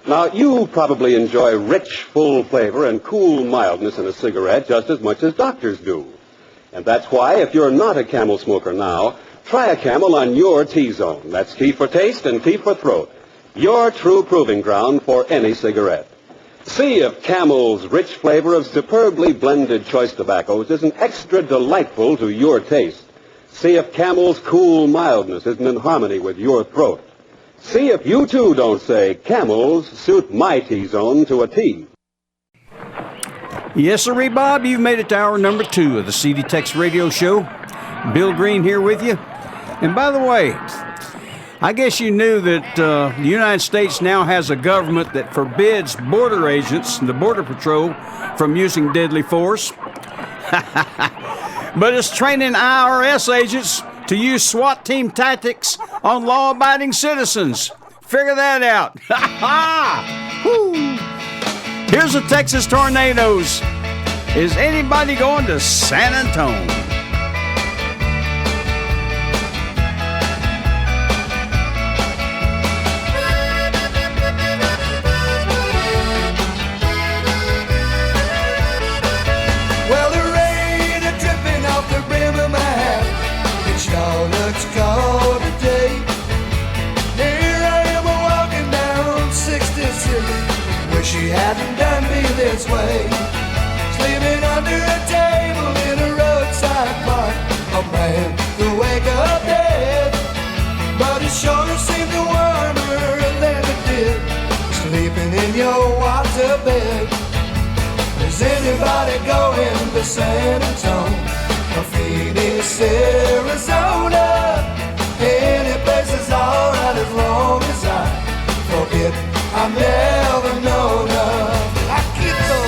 Now, you probably enjoy rich, full flavor and cool mildness in a cigarette just as much as doctors do. And that's why, if you're not a Camel smoker now, try a Camel on your T-Zone. That's T for taste and T for throat. Your true proving ground for any cigarette. See if Camel's rich flavor of superbly blended choice tobaccos isn't extra delightful to your taste. See if Camel's cool mildness isn't in harmony with your throat. See if you, too, don't say, Camels suit my T-Zone to a T. Yes, sirree, Bob. You've made it to hour number 2 of the CD TEX Radio Show. Bill Green here with you. And by the way, I guess you knew that the United States now has a government that forbids border agents and the Border Patrol from using deadly force. But it's training IRS agents to use SWAT team tactics on law-abiding citizens. Figure that out. Here's the Texas Tornadoes. Is anybody going to San Antonio? She hadn't done me this way. Sleeping under a table in a roadside park. A man could wake up dead, but it sure seemed to warmer than it did sleeping in your water bed. Is anybody going to San Antonio or Phoenix, Arizona? Any place is alright as long as I forget I've never known of Laquito.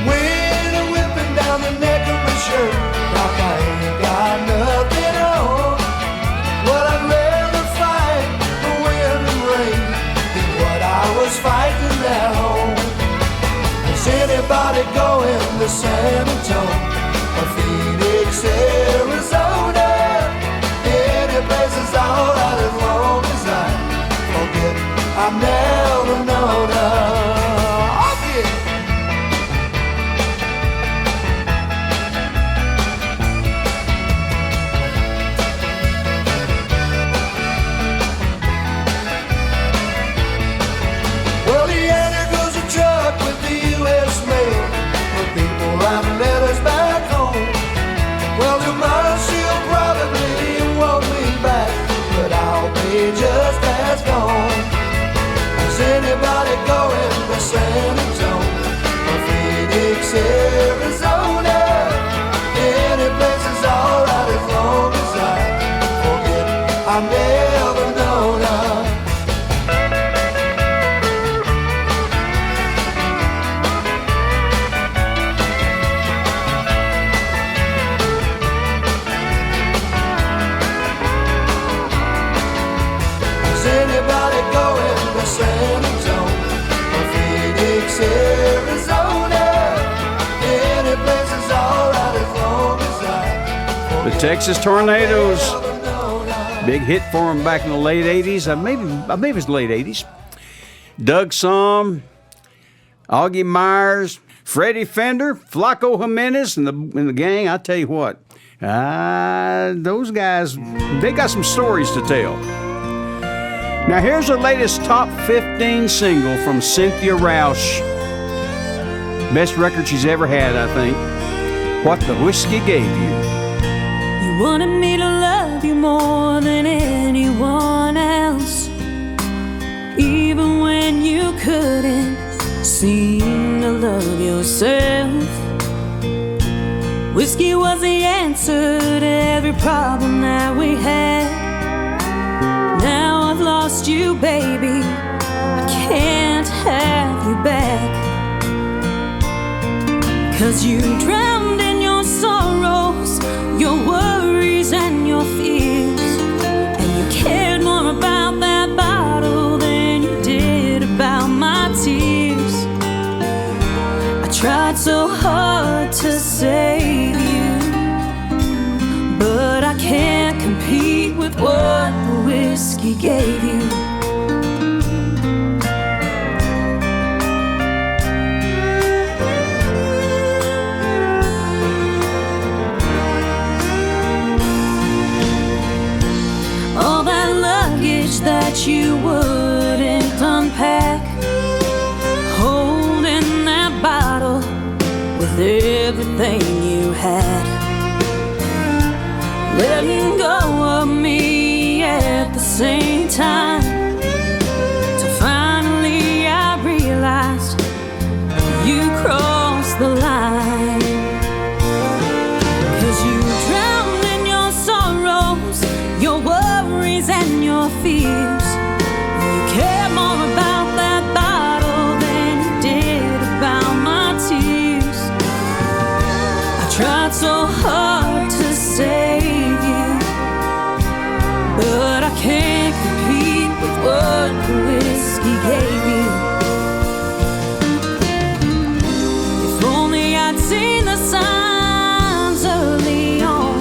Wind a whipping down the neck of my shirt, like I ain't got nothing on. Well, I'd rather fight the wind and rain than what I was fighting at home. Is anybody going to San Antonio or Phoenix, Arizona? Any place is alright as long as I forget I've never known of. Well, Leander goes a truck with the U.S. mail. Letters back home. Well, tomorrow never known of. Is anybody going to San Antonio or Phoenix, Arizona? Any place is alright as long as The Texas Tornadoes. Big hit for them back in the late 80s. Maybe it was the late 80s. Doug Somm, Augie Myers, Freddie Fender, Flaco Jimenez, and the gang. I tell you what, those guys, they got some stories to tell. Now here's the latest top 15 single from Cynthia Rausch. Best record she's ever had, I think. What the Whiskey Gave You. You wanted me to love you more than anyone else, even when you couldn't seem to love yourself. Whiskey was the answer to every problem that we had. Now I've lost you, baby, I can't have you back. 'Cause you drowned in your sorrows, your worries and your fears, and you cared more about that bottle than you did about my tears. I tried so hard to save you, but I can't compete with what the whiskey gave you. All that luggage that you wouldn't unpack, holding that bottle with everything you had, letting go of me at the same time. Till finally I realized you crossed the line. 'Cause you drowned in your sorrows, your worries and your fears. You cared more about that bottle than you did about my tears. I tried so hard to save you, but I can't compete with what the whiskey gave you. If only I'd seen the signs early on,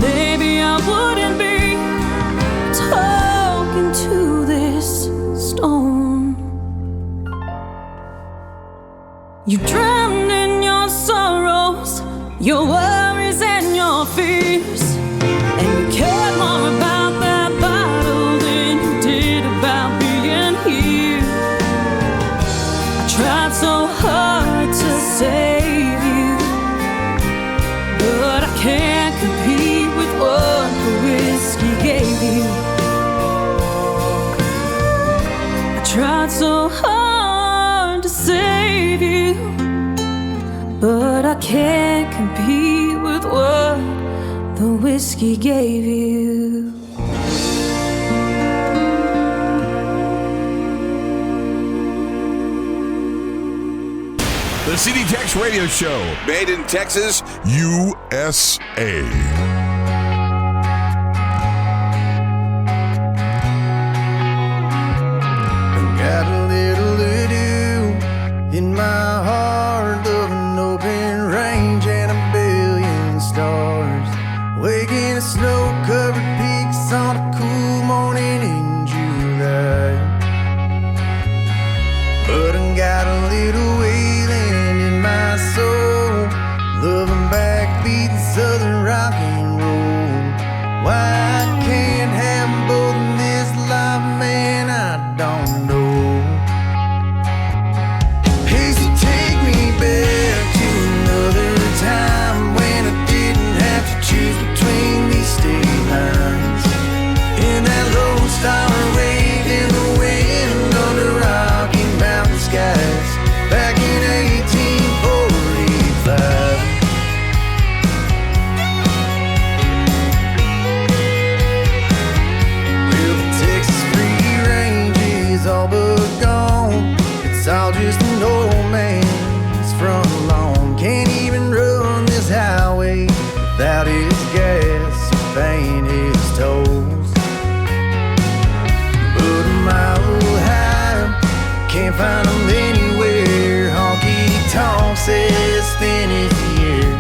maybe I wouldn't be talking to this stone. You drowned in your sorrows, your worries and your fears, and you cared more about that bottle than you did about being here. I tried so hard to save you, but I can't compete with what the whiskey gave you. I tried so hard to save you, but I can't compete with what the whiskey gave you. The CD TEX Radio Show, made in Texas, USA. Got a little voodoo in my heart of an open range and a billion stars. Waking in snow-covered peaks on a cool morning in July. But I got a little wailing in my soul, loving backbeat southern rock and roll. Why I can't have both in this life, man, I don't know. Hey, so take me back to another time when I didn't have to choose between these state lines. In that lone star wave in the wind under Rocky Mountain skies back in 1845. find them anywhere. Honky tonk says thin is the air.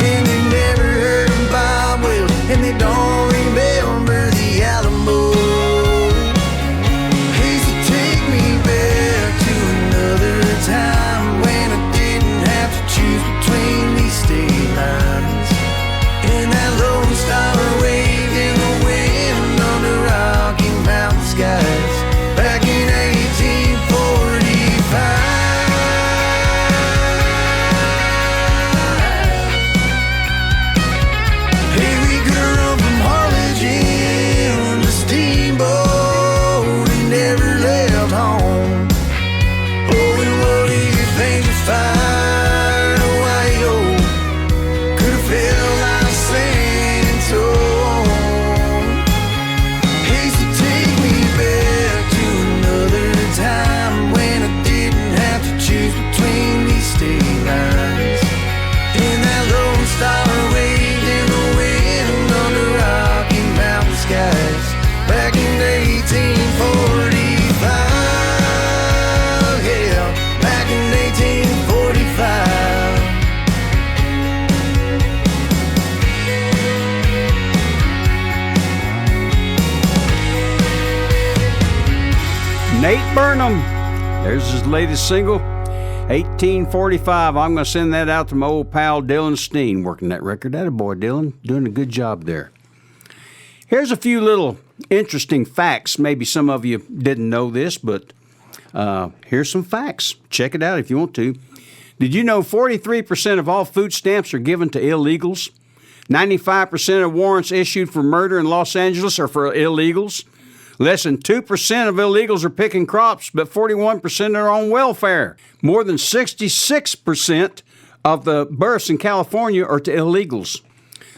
And they never heard of Bob Wills, and they don't remember the Alamo. He said, take me back to another time when I didn't have to choose between these state lines. And that lone star waved in the wind under Rocky Mountain skies back in 1845. Hey, we could run from Harlingen to Steamboat and never left home. Oh, and what do you think of fire in Ohio? Could have felt like San Antonio. He said, take me back to another time when I didn't have to choose between these state lines. And that lone star waved in the wind under Rocky Mountain skies back in 1845. Yeah, back in 1845. Nate Burnham. There's his latest single, 1845. I'm going to send that out to my old pal Dylan Steen, working that record. Attaboy, Dylan. Doing a good job there. Here's a few little interesting facts. Maybe some of you didn't know this, but here's some facts. Check it out if you want to. Did you know 43% of all food stamps are given to illegals? 95% of warrants issued for murder in Los Angeles are for illegals. Less than 2% of illegals are picking crops, but 41% are on welfare. More than 66% of the births in California are to illegals.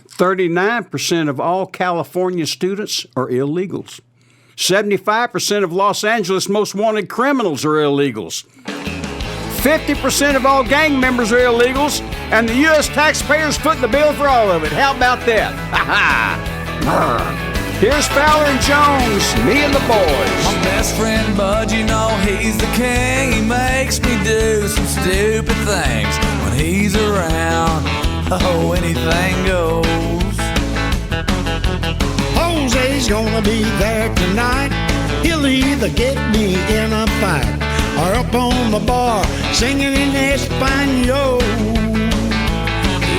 39% of all California students are illegals. 75% of Los Angeles' most wanted criminals are illegals. 50% of all gang members are illegals, and the U.S. taxpayers foot the bill for all of it. How about that? Ha ha! Here's Fowler and Jones, me and the boys. My best friend Bud, you know he's the king. He makes me do some stupid things when he's around. Oh, anything goes. Jose's gonna be there tonight. He'll either get me in a fight or up on the bar singing in Espanol.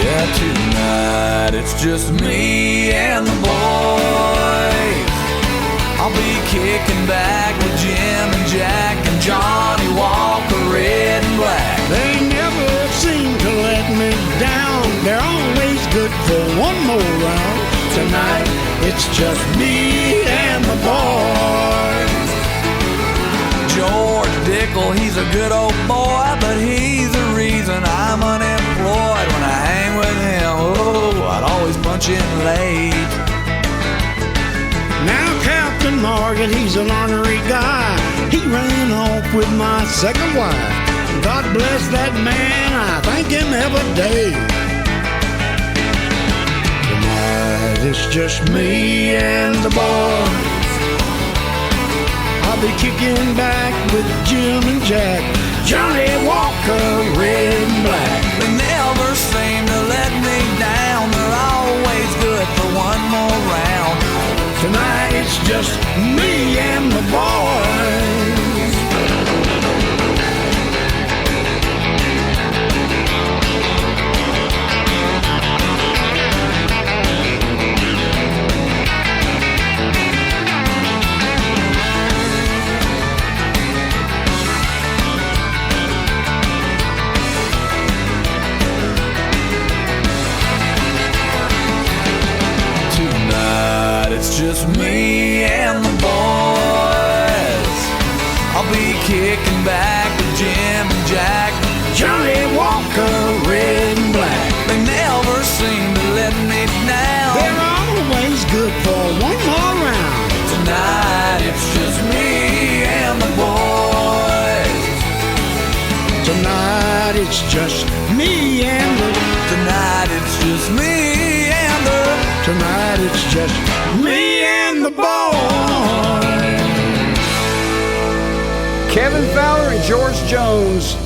Yeah, tonight it's just me and the boys. I'll be kicking back with Jim and Jack and Johnny Walker, red and black. They never seem to let me down. They're always good for one more round. Tonight it's just me and the boys. George Dickel, he's a good old boy, but he's the reason I'm unemployed. When I hang with him, oh, I'd always punch in late. Now Captain Morgan, he's an ornery guy. He ran off with my second wife. God bless that man, I thank him every day. Tonight it's just me and the boys. I'll be kicking back with Jim and Jack, Johnny Walker, red and black. They never seem to let me down. They're always good for one more round. Tonight it's just me and the boys. It's just me and the boys. I'll be kicking back with Jim and Jack, Johnny Walker, red and black. They never seem to let me down. They're always good for one more round. Tonight it's just me and the boys. Tonight it's just me and the. Tonight it's just me and the. Tonight it's just me and the boys. Kevin Kevin Fowler and George Jones.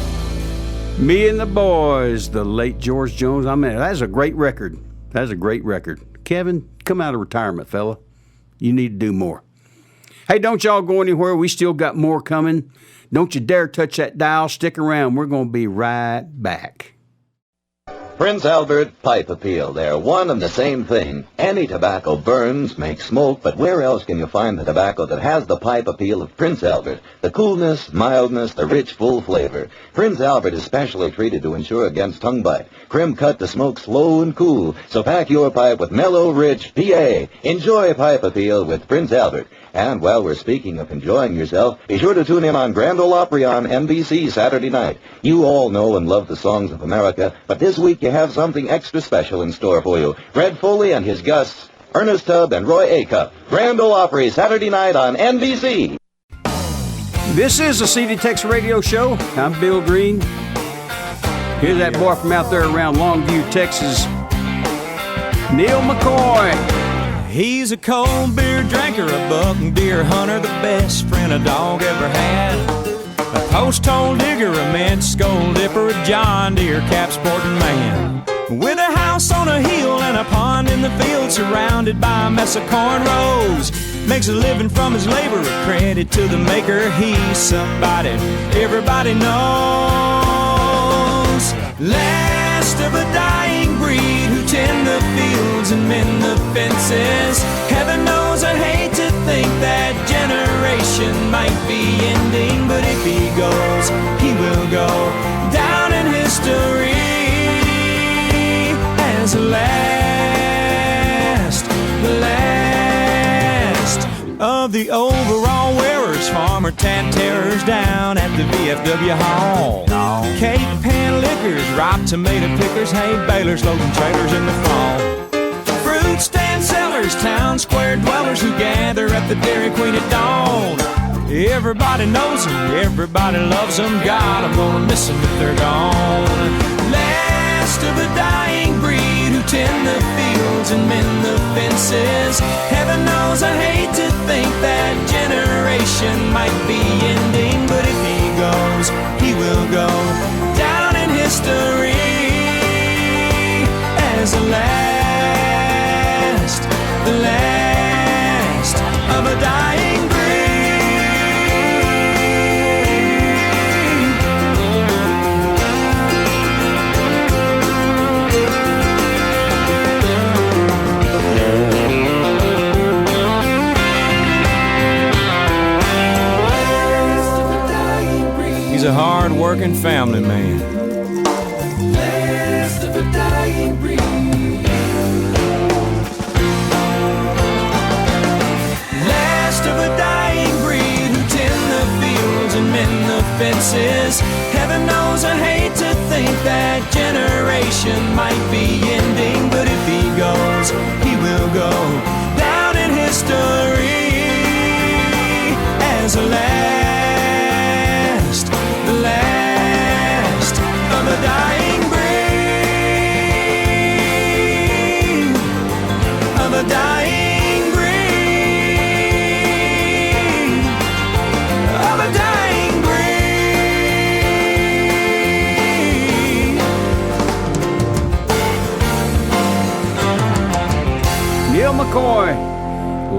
Me and the Boys, the late George Jones. I mean, that's a great record. That's a great record. Kevin, come out of retirement, fella. You need to do more. Hey, don't y'all go anywhere. We still got more coming. Don't you dare touch that dial. Stick around. We're going to be right back. Prince Albert Pipe Appeal. They're one and the same thing. Any tobacco burns, makes smoke, but where else can you find the tobacco that has the pipe appeal of Prince Albert? The coolness, mildness, the rich, full flavor. Prince Albert is specially treated to ensure against tongue bite. Crim cut to smoke slow and cool. So pack your pipe with mellow, rich PA. Enjoy Pipe Appeal with Prince Albert. And while we're speaking of enjoying yourself, be sure to tune in on Grand Ole Opry on NBC Saturday night. You all know and love the songs of America, but this week you have something extra special in store for you. Fred Foley and his guests, Ernest Tubb and Roy Acuff. Grand Ole Opry Saturday night on NBC. This is the CD TEX Radio Show. I'm Bill Green. Here's that boy from out there around Longview, Texas, Neil McCoy. He's a cold beer drinker, a buck and deer hunter, the best friend a dog ever had. A post-hole digger, a mint skull dipper, a John Deere cap sporting man. With a house on a hill and a pond in the field, surrounded by a mess of corn rows. Makes a living from his labor, a credit to the maker. He's somebody everybody knows. Last of a dying breed who tend the fields and mend the fences. Heaven knows I hate to think that generation might be ending, but if he goes, he will go down in history as the last of the overall wearers. Farmer tat terrors down at the VFW Hall. Cape Pan liquors, ripe tomato pickers, hay balers loading trailers in the fall. Fruit stand sellers, town square dwellers who gather at the Dairy Queen at dawn. Everybody knows them, everybody loves them. God, I'm gonna miss them if they're gone. Last of a dying breed who tend the fields and mend the fences. Heaven knows I hate to think that generation might be ending, but if he goes, he will go down in history as the last of a dying breed. He's a hard-working family man. Last of a dying breed. Last of a dying breed who tend the fields and mend the fences. Heaven knows I hate to think that generation might be ending, but if he goes, he will go down in history as the last of a dying breed, of a dying breed, of a dying breed. Neil McCoy,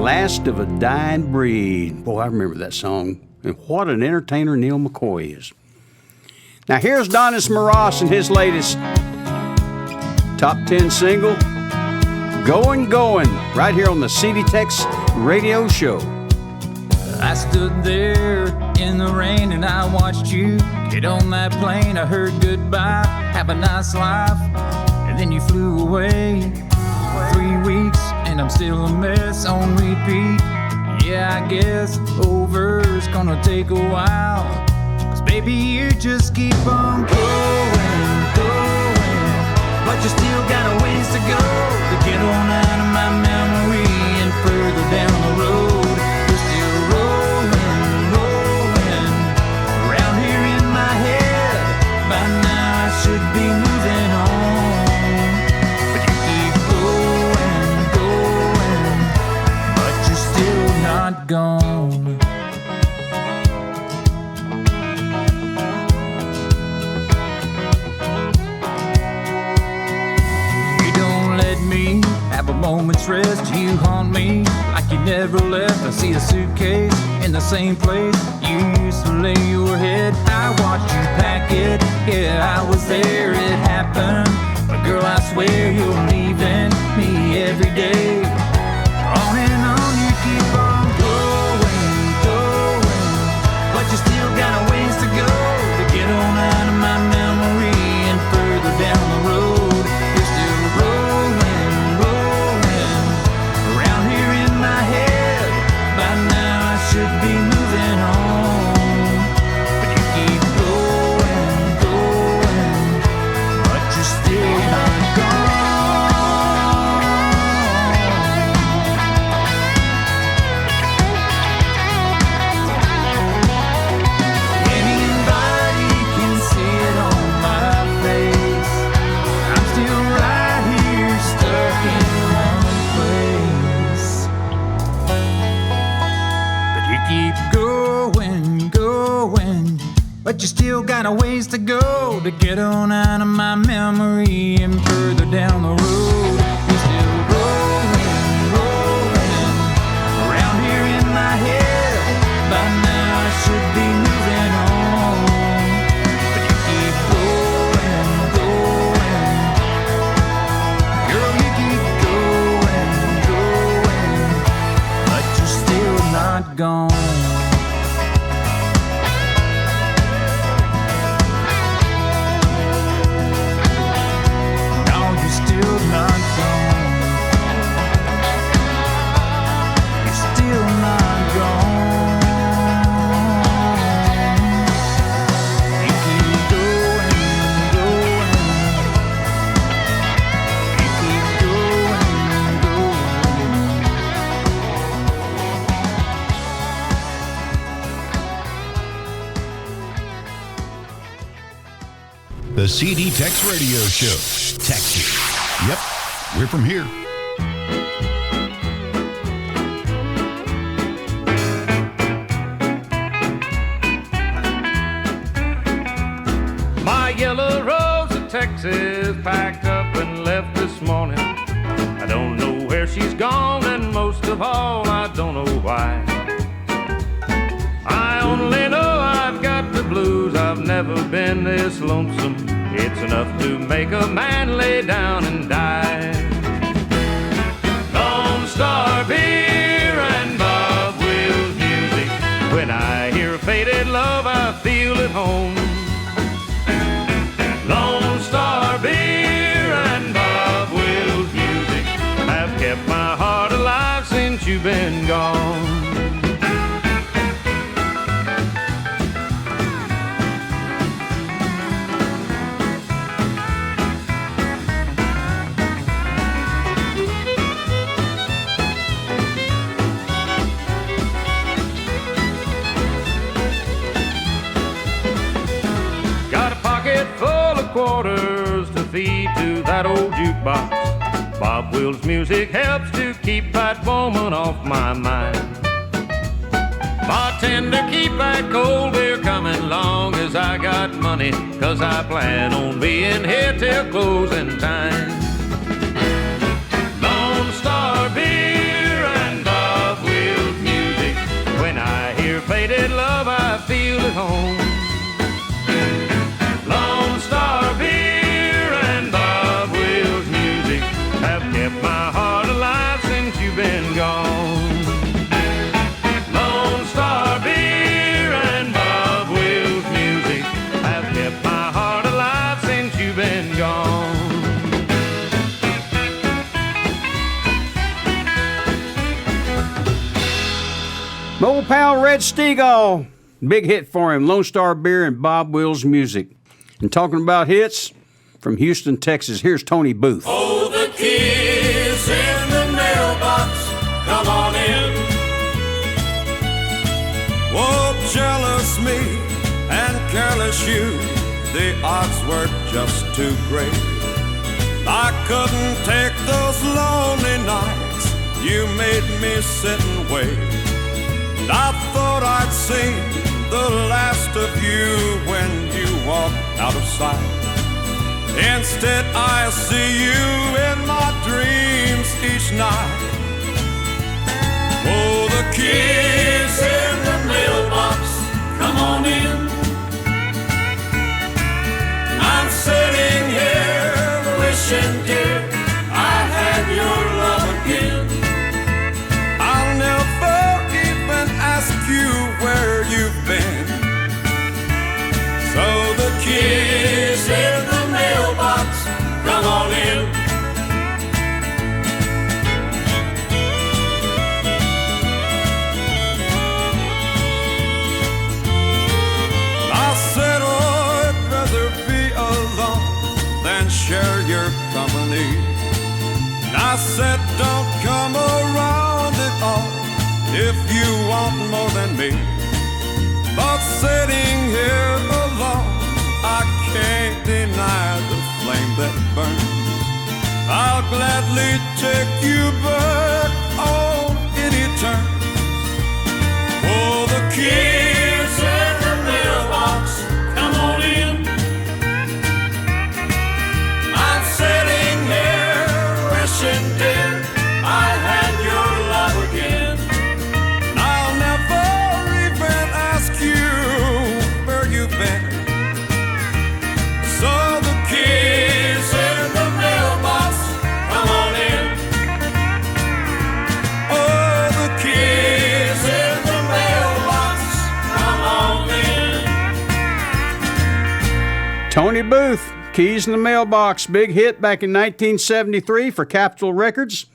Last of a Dying Breed. Boy, I remember that song. And what an entertainer Neil McCoy is. Now here's Donis Moras and his latest top 10 single, Going, Going, right here on the CD TEX Radio Show. I stood there in the rain and I watched you get on that plane. I heard goodbye, have a nice life, and then you flew away. 3 weeks and I'm still a mess on repeat. Yeah, I guess over's gonna take a while, 'cause baby you just keep on going, but you still got a ways to go to get on out of my memory and further down the road. You're still rolling around here in my head. By now I should be moving on, but you keep going, but you're still not gone. moment's rest, you haunt me like you never left. I see a suitcase in the same place you used to lay your head. I watched you pack it, yeah, I was there, it happened. But girl, I swear you're leaving me every day. On and on you keep on going, but you still got a ways to go to get on out of my memory and further down the road. You're still rolling around here in my head. By now I should be moving on, but you keep going, but you're still not gone. Anybody can see it on my face. I'm still right here stuck in one place. But you keep going, but you still got a ways to go to get on out of my memory and further down the road. You're still rolling around here in my head. By now I should be moving on, but you keep going, girl, you keep going, but you're still not gone. No, you're still not gone. You're still not gone. You keep going. You keep The CD TEX Radio Show. Texas. Yep, we're from here. My yellow rose of Texas packed up and left this morning. I don't know where she's gone, and most of all, I don't know why. I only know I've got the blues. I've never been this lonesome. It's enough to make a man lay down and die. Lone Star beer and Bob Wills music. When I hear faded love, I feel at home. Lone Star beer and Bob Wills music have kept my heart alive since you've been gone. Quarters to feed to that old jukebox. Bob Wills music helps to keep that woman off my mind. Bartender, keep that cold beer coming long as I got money, 'cause I plan on being here till closing time. Lone Star beer and Bob Wills music. When I hear faded love, I feel at home. Lone Star beer and Bob Wills music have kept my heart alive since you've been gone. Lone Star beer and Bob Wills music have kept my heart alive since you've been gone. My old pal Red Stegall, big hit for him, Lone Star Beer and Bob Wills music. And talking about hits from Houston, Texas, here's Tony Booth. Oh, the kids in the mailbox, come on in. Oh, jealous me and careless you, the odds were just too great. I couldn't take those lonely nights, you made me sit and wait. I thought I'd seen the last of you when you walked out of sight. Instead, I see you in my dreams each night. Oh, the keys in the mailbox, come on in. I'm sitting here wishing, dear, I had your love again. I'll never even ask you where you've been. So the keys in the mailbox, come on in. I said, oh, I'd rather be alone than share your company. I said, don't come around at all if you want more than me. But sitting here alone, I can't deny the flame that burns. I'll gladly take you back on any terms. Oh, the keys in the mailbox, come on in. I'm sitting here wishing, dear, I had your love again. I'll never even ask you where you've been. So the keys in the mailbox, come on in. Oh, the keys in the mailbox, come on in. Tony Booth, Keys in the Mailbox, big hit back in 1973 for Capitol Records.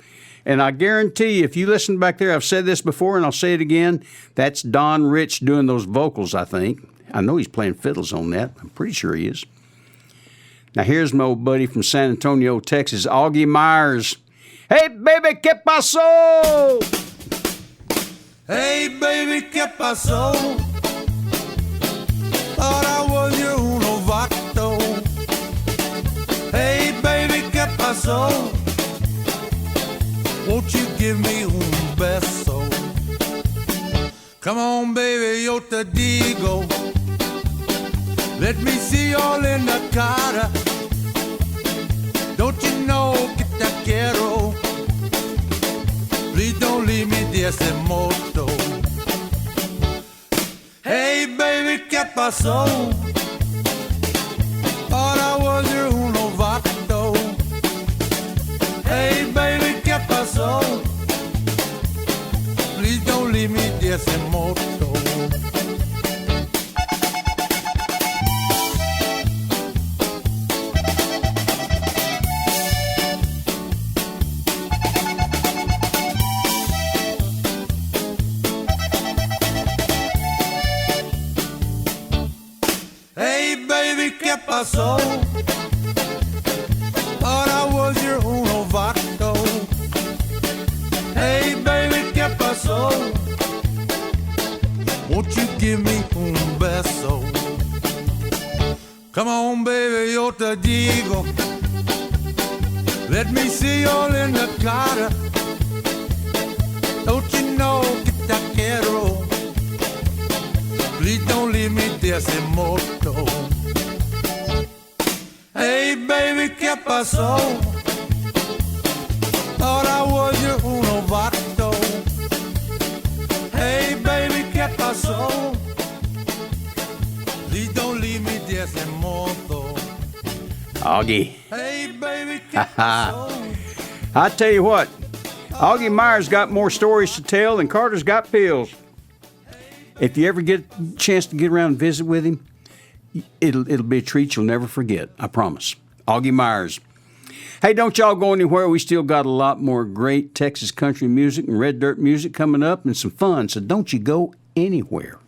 And I guarantee you, if you listen back there, I've said this before and I'll say it again, that's Don Rich doing those vocals, I think. I know he's playing fiddles on that. I'm pretty sure he is. Now here's my old buddy from San Antonio, Texas, Augie Myers. Hey, baby, ¿qué pasó? Hey, baby, ¿qué pasó? Thought I was your uno vato. Hey, baby, ¿qué pasó? Won't you give me un beso? Come on, baby, yo te digo. Let me see all in the cara. Don't you know que te quiero? Please don't leave me de ese moto. Hey, baby, ¿qué pasó? Thought I was your uno vato. Hey, baby, ¿qué pasó? Please don't leave me de ese moto. Hey, baby, ¿qué pasó? Thought I was your uno vato. Hey, baby, ¿qué pasó? Won't you give me un beso? Come on, baby, yo te digo. Let me see all in the cara. Don't you know que te quiero? Please don't leave me de ese moto. Hey, baby, ¿qué pasó? Thought I was your uno vato. Hey, baby, ¿qué pasó? Please don't leave me de ese moto. Augie. Hey, baby, ¿qué pasó? I tell you what, Augie Myers got more stories to tell than Carter's got pills. If you ever get a chance to get around and visit with him, it'll be a treat you'll never forget, I promise. Augie Myers. Hey, don't y'all go anywhere. We still got a lot more great Texas country music and red dirt music coming up and some fun, so don't you go anywhere.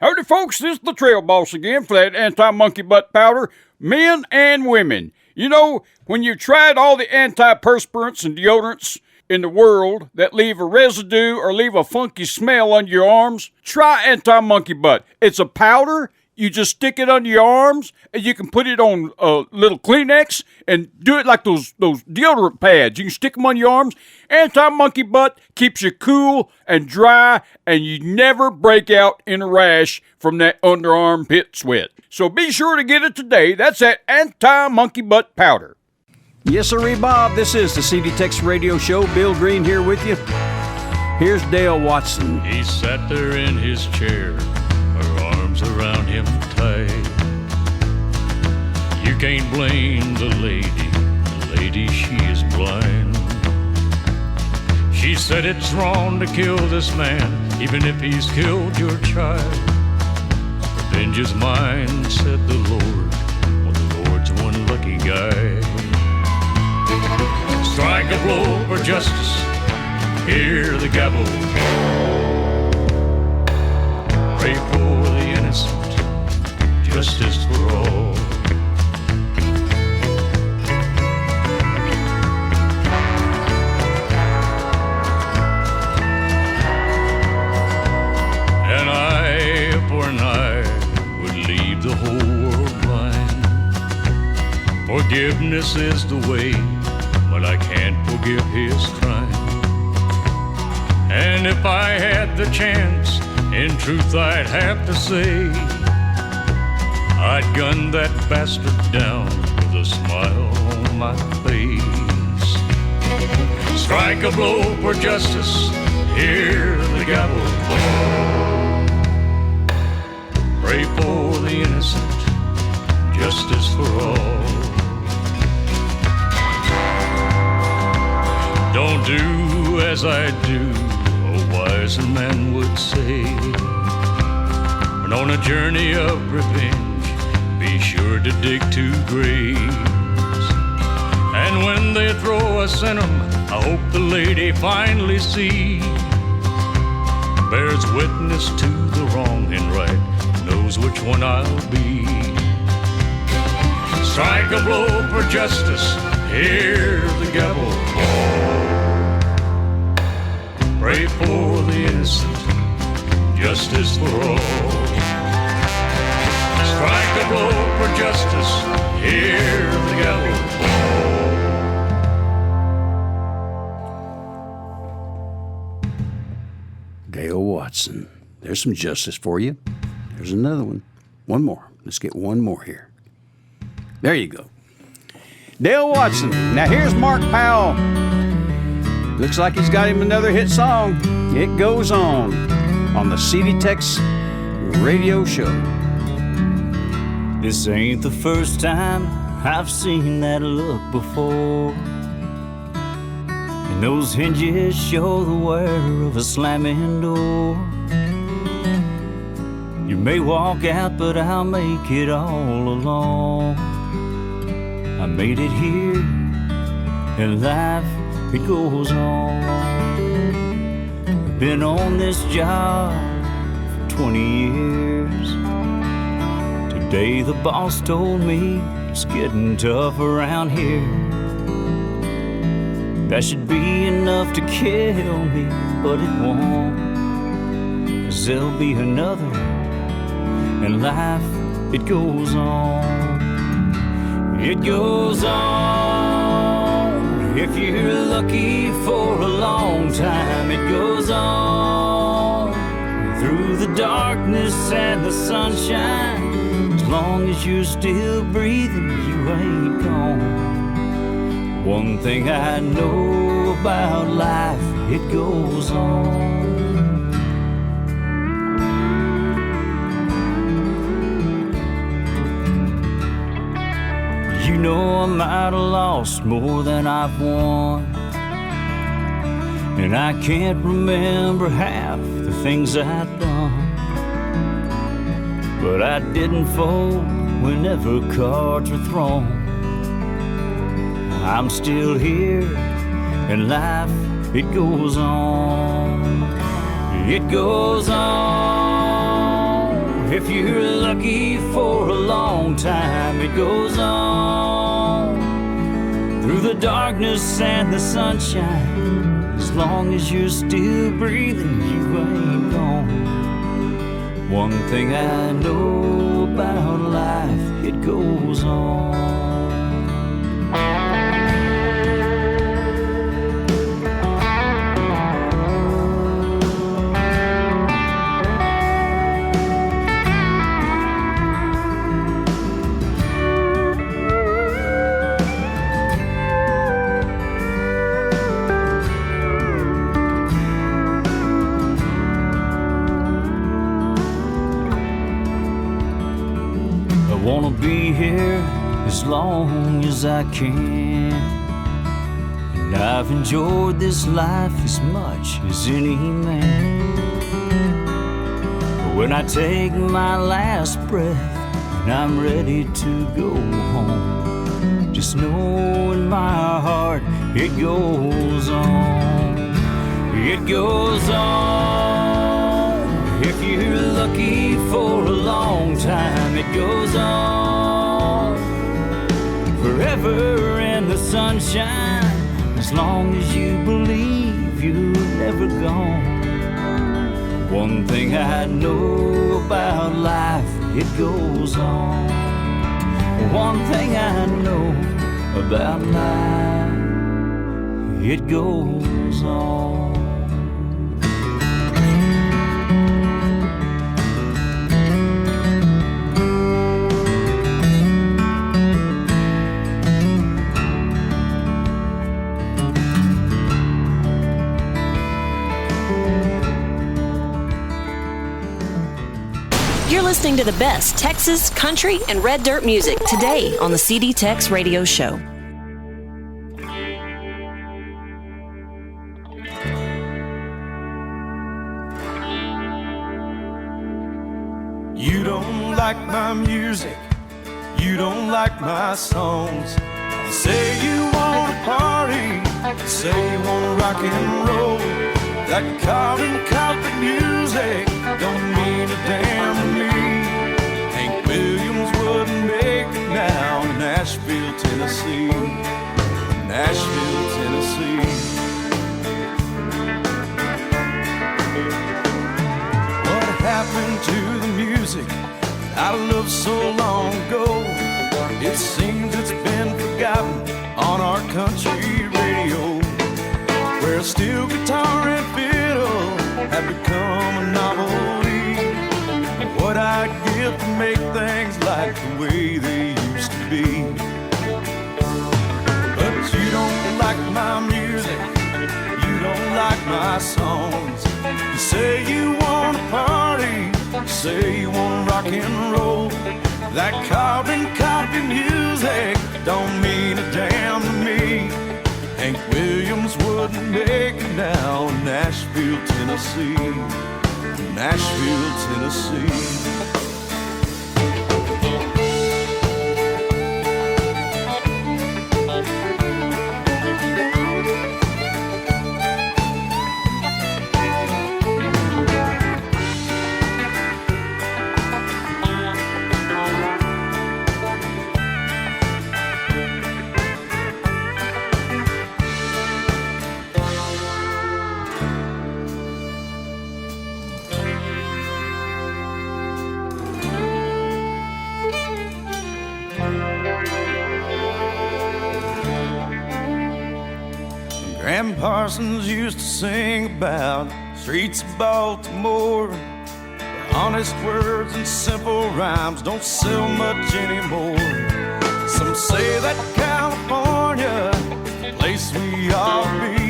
Howdy, folks. This is the Trail Boss again for that anti-monkey butt powder, men and women. You know, when you've tried all the antiperspirants and deodorants in the world that leave a residue or leave a funky smell on your arms, try anti-monkey butt. It's a powder. You just stick it under your arms, and you can put it on a little Kleenex and do it like those deodorant pads. You can stick them on your arms. Anti-monkey butt keeps you cool and dry, and you never break out in a rash from that underarm pit sweat. So be sure to get it today. That's that anti-monkey butt powder. Yes, sirree, Bob. This is the CD TEX Radio Show. Bill Green here with you. Here's Dale Watson. He sat there in his chair, her arms around him tight. You can't blame the lady, she is blind. She said it's wrong to kill this man, even if he's killed your child. Revenge is mine, said the Lord, well, the Lord's one lucky guy. Strike a blow for justice, hear the gavel. Pray for the innocent, justice for all. An eye for an eye would leave the whole world blind. Forgiveness is the way, but I can't forgive his crime. And if I had the chance, in truth I'd have to say, I'd gun that bastard down with a smile on my face. Strike a blow for justice, hear the gavel fall. Pray for the innocent, justice for all. Don't do as I do, a wiser man would say. And on a journey of revenge, be sure to dig 2 graves. And when they throw us in 'em, I hope the lady finally sees, bears witness to the wrong and right, knows which one I'll be. Strike a blow for justice, hear the gavel fall. Pray for the innocent, justice for all. Strike a blow for justice, hear the gavel fall. Dale Watson. There's some justice for you. There's another one. One more. Let's get one more here. There you go. Dale Watson. Now here's Mark Powell. Looks like he's got him another hit song. It Goes On the CD TEX Radio Show. This ain't the first time I've seen that look before, and those hinges show the wear of a slamming door. You may walk out, but I'll make it all along. I made it here, and life, it goes on. I've been on this job for 20 years. Today the boss told me it's getting tough around here. That should be enough to kill me, but it won't. 'Cause there'll be another, and life, it goes on. It goes on. If you're lucky for a long time, it goes on. Through the darkness and the sunshine, as long as you're still breathing, you ain't gone. One thing I know about life, it goes on. You know I might have lost more than I've won, and I can't remember half the things I've done. But I didn't fold whenever cards were thrown. I'm still here, and life, it goes on. It goes on. If you're lucky for a long time, it goes on. Through the darkness and the sunshine, as long as you're still breathing, you ain't gone. One thing I know about life, it goes on. Wanna be here as long as I can, and I've enjoyed this life as much as any man. But when I take my last breath and I'm ready to go home, just know in my heart it goes on. It goes on. If you're lucky for a long time, it goes on forever in the sunshine, as long as you believe you're never gone. One thing I know about life, it goes on. One thing I know about life, it goes on. You're listening to the best Texas, country, and red dirt music today on the CD TEX Radio Show. You don't like my music, you don't like my songs. You say you want to party, you say you want to rock and roll. That carbon copy music don't mean a damn to me. Hank Williams wouldn't make it now in Nashville, Tennessee. Nashville, Tennessee. What happened to the music I loved so long ago? It seems it's been forgotten on our country radio, where steel guitar and fiddle have become a novelty. What I'd give to make things like the way they used to be. But you don't like my music, you don't like my songs. You say you want to party, you say you want to rock and roll. That carbon copy music don't mean a damn to me. Hank Williams wouldn't make it now in Nashville, Tennessee. Nashville, Tennessee. Graham Parsons used to sing about streets of Baltimore. The honest words and simple rhymes don't sell much anymore. Some say that California is the place we ought to be,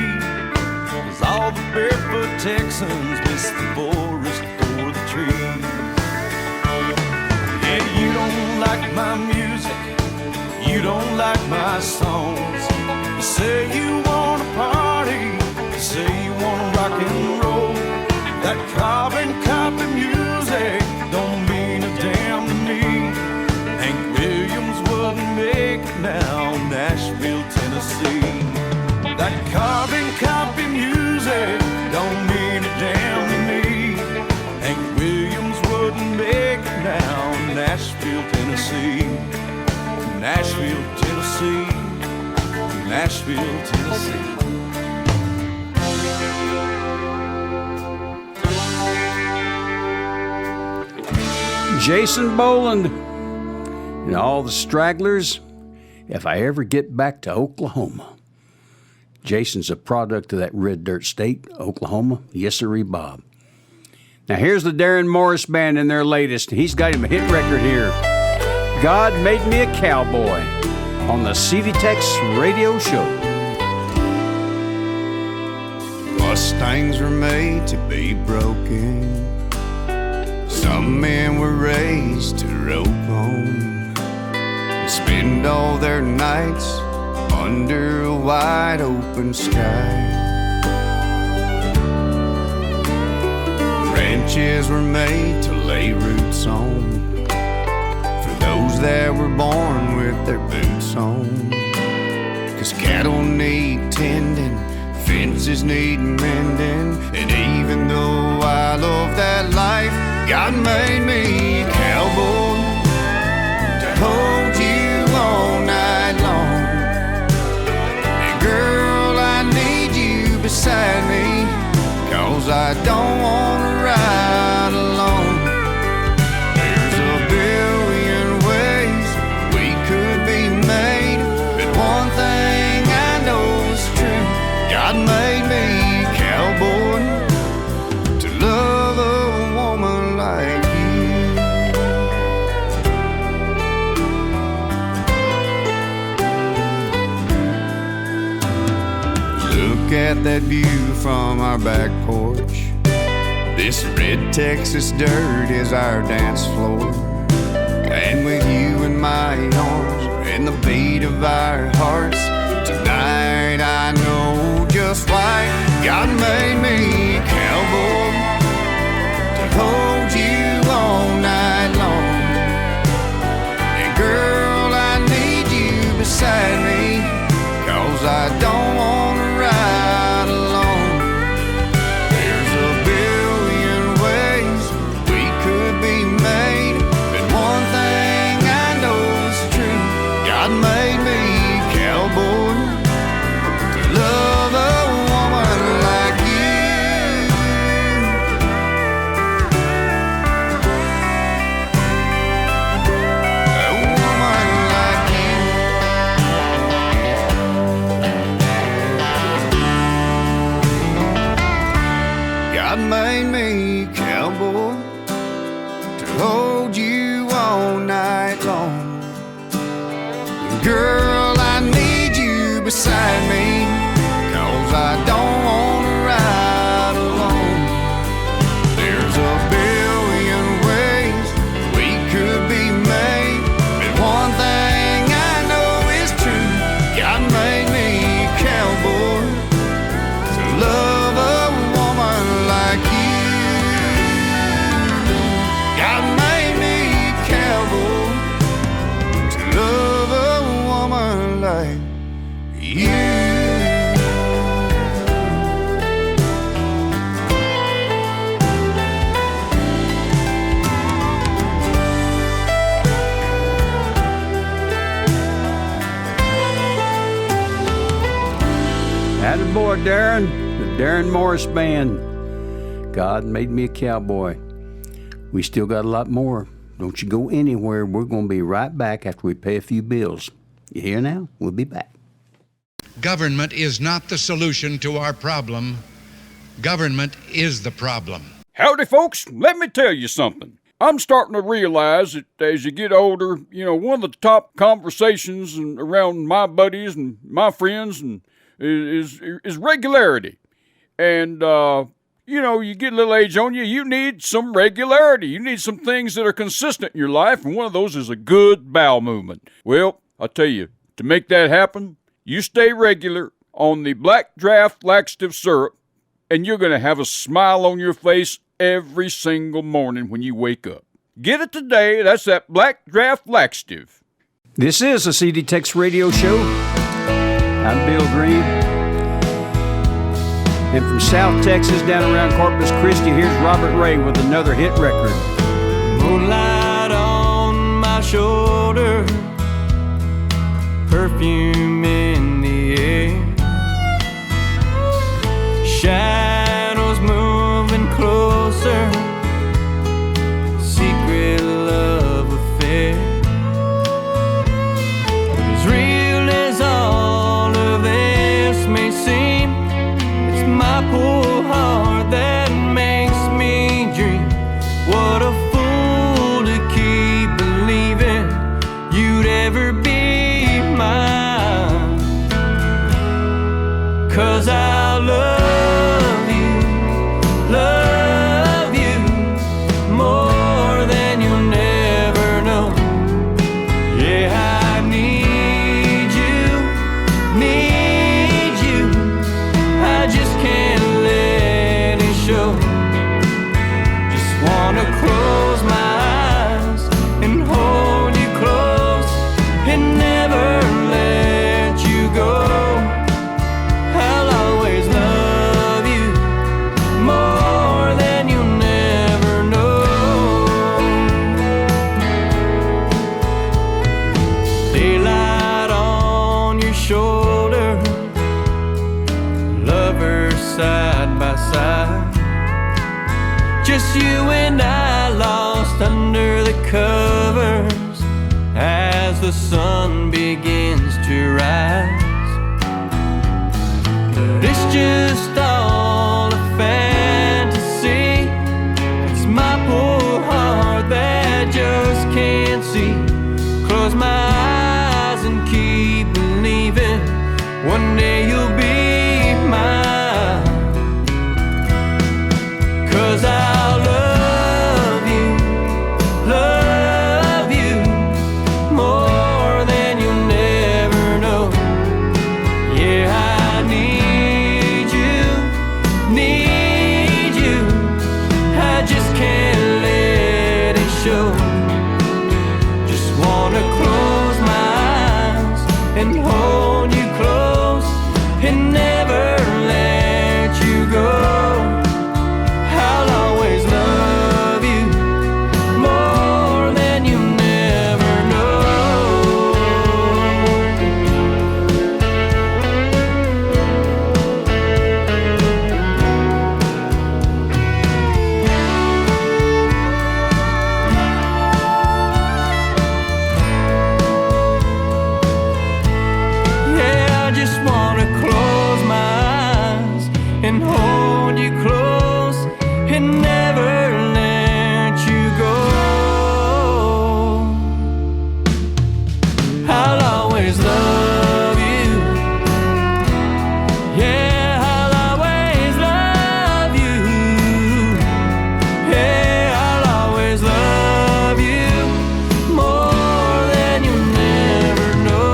'cause all the barefoot Texans miss the forest for the trees. Yeah, you don't like my music, you don't like my songs. You say you want to party, you say you want to rock and roll. That carbon copy music don't mean a damn to me. Hank Williams wouldn't make it now in Nashville, Tennessee. That carbon copy music don't mean a damn to me. Hank Williams wouldn't make it now in Nashville, Tennessee. Nashville, Tennessee. Nashville, Tennessee. Jason Boland and all the stragglers, if I ever get back to Oklahoma. Jason's a product of that red dirt state, Oklahoma. Yes, sirree, Bob. Now here's the Darren Morris Band in their latest. He's got him a hit record here. God Made Me a Cowboy on the CD TEX Radio Show. Mustangs were made to be broken. Some men were raised to rope on and spend all their nights under a wide open sky. Ranches were made to lay roots on for those that were born with their boots on. 'Cause cattle need tending, fences need mending, and even though I love that life, God made me a cowboy to hold you all night long. And girl, I need you beside me, 'cause I don't wanna ride alone. There's a billion ways we could be made, but one thing I know is true. God made me a cowboy to love a woman like you. Look at that view from our back porch. This red Texas dirt is our dance floor. And with you in my arms and the beat of our hearts, tonight I know just why God made me a cowboy to hold you all night long. And girl, I need you beside me, 'cause I don't wanna ride alone. There's a billion ways we could be made, but one thing I know is true. God made me a cowboy to love a woman like you. A woman like you. God made me a cowboy to hold you all night long. Girl, I need you beside me, 'cause I don't wanna ride alone. There's a billion ways we could be made, but one thing I know is true. God made me a cowboy to love a woman like you. God made me a cowboy to love a woman like you. Attaboy, Darren, the Darren Morris Band. God Made Me a Cowboy. We still got a lot more. Don't you go anywhere. We're going to be right back after we pay a few bills. You hear now? We'll be back. Government is not the solution to our problem. Government is the problem. Howdy, folks. Let me tell you something. I'm starting to realize that as you get older, one of the top conversations around my buddies and my friends is regularity. And, you get a little age on you, you need some regularity. You need some things that are consistent in your life, and one of those is a good bowel movement. Well, I'll tell you, to make that happen, you stay regular on the Black Draft Laxative Syrup, and you're going to have a smile on your face every single morning when you wake up. Get it today. That's that Black Draft Laxative. This is a CD TEX Radio Show. I'm Bill Green. And from South Texas down around Corpus Christi, here's Robert Ray with another hit record. Moonlight on my shoulder, perfume in the air, shadows moving closer, secret love wanna close my eyes and hold you close and never let you go. I'll always love you more than you'll never know. Daylight on your shoulder, lovers side by side, just you and I lost under the covers as the sun begins to rise. But it's just all a fantasy. It's my poor heart that just can't see. Close my eyes and keep believing one day you'll be mine. 'Cause I'll love you more than you'll never know. Yeah, I need you, I just can't let it show. Just wanna close my eyes and hold you close and never let you go. I'll always love you more than you never know. Yeah, I just wanna close my eyes and hold you close and never let you go. I'll always love you. Yeah, I'll always love you. Yeah, I'll always love you more than you never know.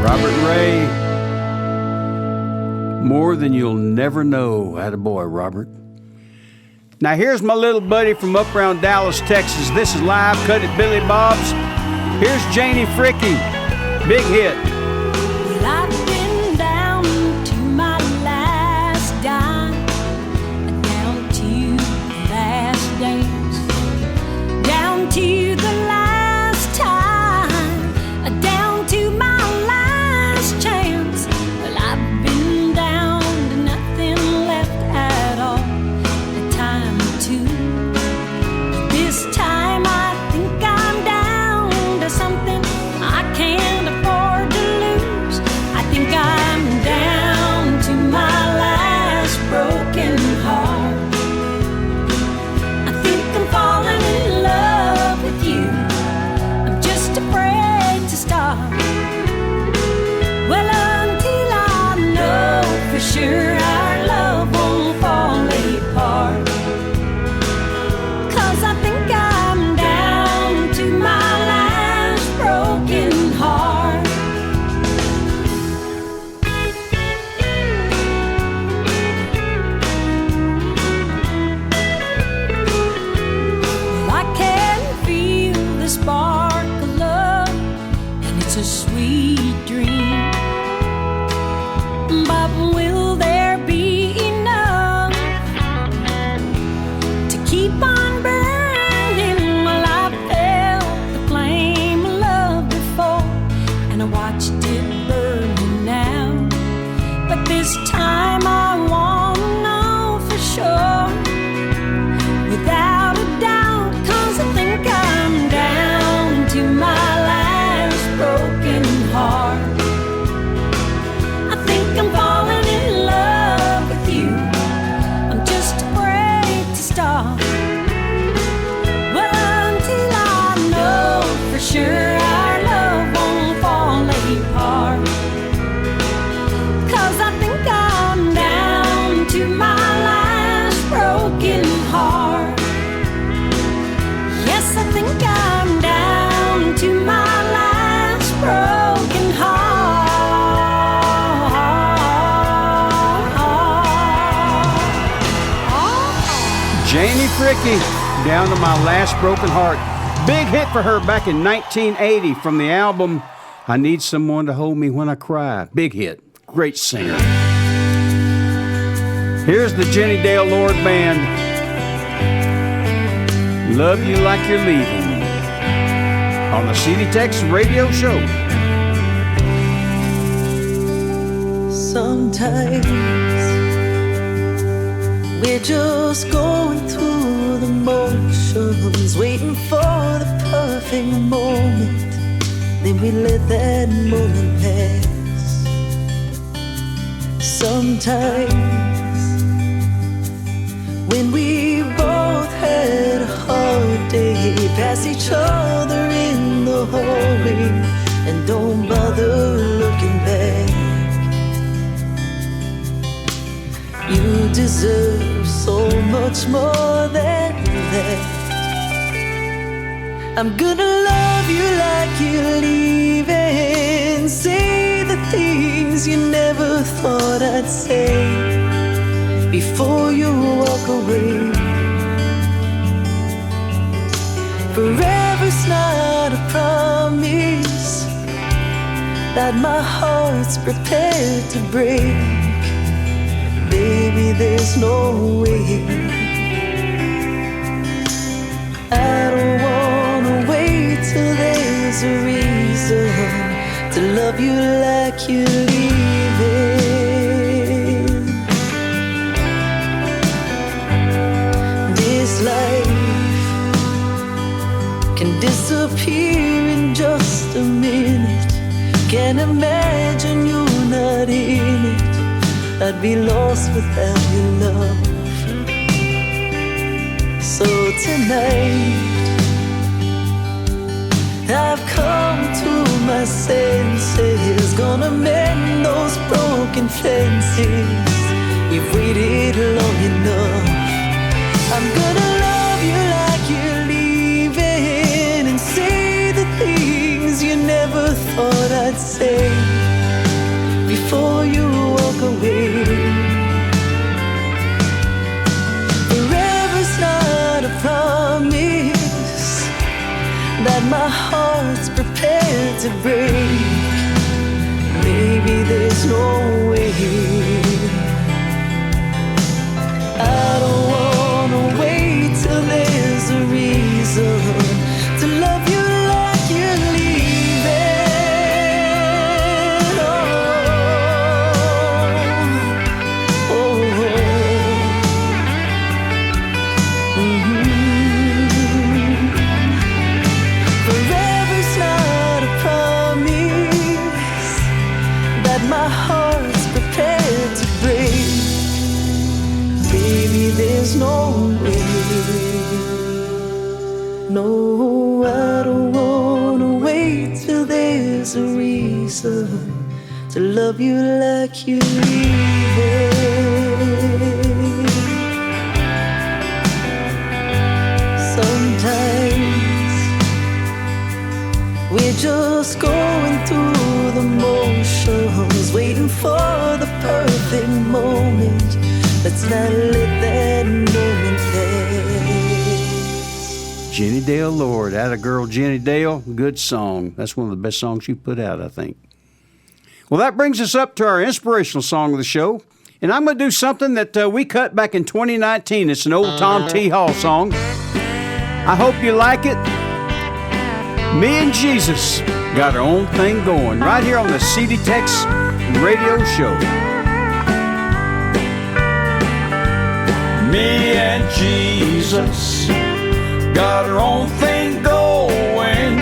Robert Ray, more than you'll never know. Attaboy, Robert. Now here's my little buddy from up around Dallas, Texas. This is Live Cut at Billy Bob's. Here's Janie Fricke. Big hit. Well, I've been down to my last dime, down to the last days, down to the last time, down to my last chance. Well, I've been down to nothing left at all, a time or two. This time I think I'm down to something I can't afford to lose. I think I'm down to my last broken heart. I think I'm falling in love with you. I'm just afraid to stop. Well, until I know for sure our love won't fall apart. 'Cause I think I'm down to my last broken heart. Well, I can feel the spark of love, and it's a sweet dream. But will there be enough to keep on burning? Well, I felt the flame of love before, and I watched it burning now. But this time I want to know for sure, without a doubt, 'cause I think I'm down to my last broken heart. I think I'm falling in love with you. I'm just afraid to stop. Well, until I know for sure our love won't fall apart. 'Cause I think I'm Janie Fricke, Down to My Last Broken Heart. Big hit for her back in 1980 from the album I Need Someone to Hold Me When I Cry. Big hit. Great singer. Here's the Jenny Dale Lord Band. Love You Like You're Leaving on the CD TEX Radio Show. Sometimes we're just going through the motions, waiting for the perfect moment. Then we let that moment pass. Sometimes when we both had a hard day, pass each other in the hallway and don't bother looking back. You deserve so much more than that. I'm gonna love you like you're leaving. Say the things you never thought I'd say before you walk away. Forever's not a promise that my heart's prepared to break. Baby, there's no way. I don't wanna wait till there's a reason to love you like you're leaving. This life can disappear in just a minute. Can't imagine you're not in it. I'd be lost without your love. So tonight I've come to my senses, gonna mend those broken fences. You've waited long enough. I'm gonna love you like you're leaving and say the things you never thought I'd say before you walk away. Forever's not a promise that my heart's prepared to break. Maybe there's no way. I don't wanna wait till there's a reason to love you like you're leaving. Forever's not a promise that my heart's prepared to break. Baby, there's no way. No, I don't wanna wait till there's a reason to love you like you're leaving. Sometimes we're just going through the motions, waiting for the perfect moment. Let's not let that moment pass. Jenny Dale Lord, atta girl Jenny Dale, good song. That's one of the best songs you put out, I think. Well, that brings us up to our inspirational song of the show. And I'm going to do something that we cut back in 2019. It's an old Tom T. Hall song. I hope you like it. Me and Jesus got our own thing going right here on the CD TEX Radio Show. Me and Jesus got our own thing going.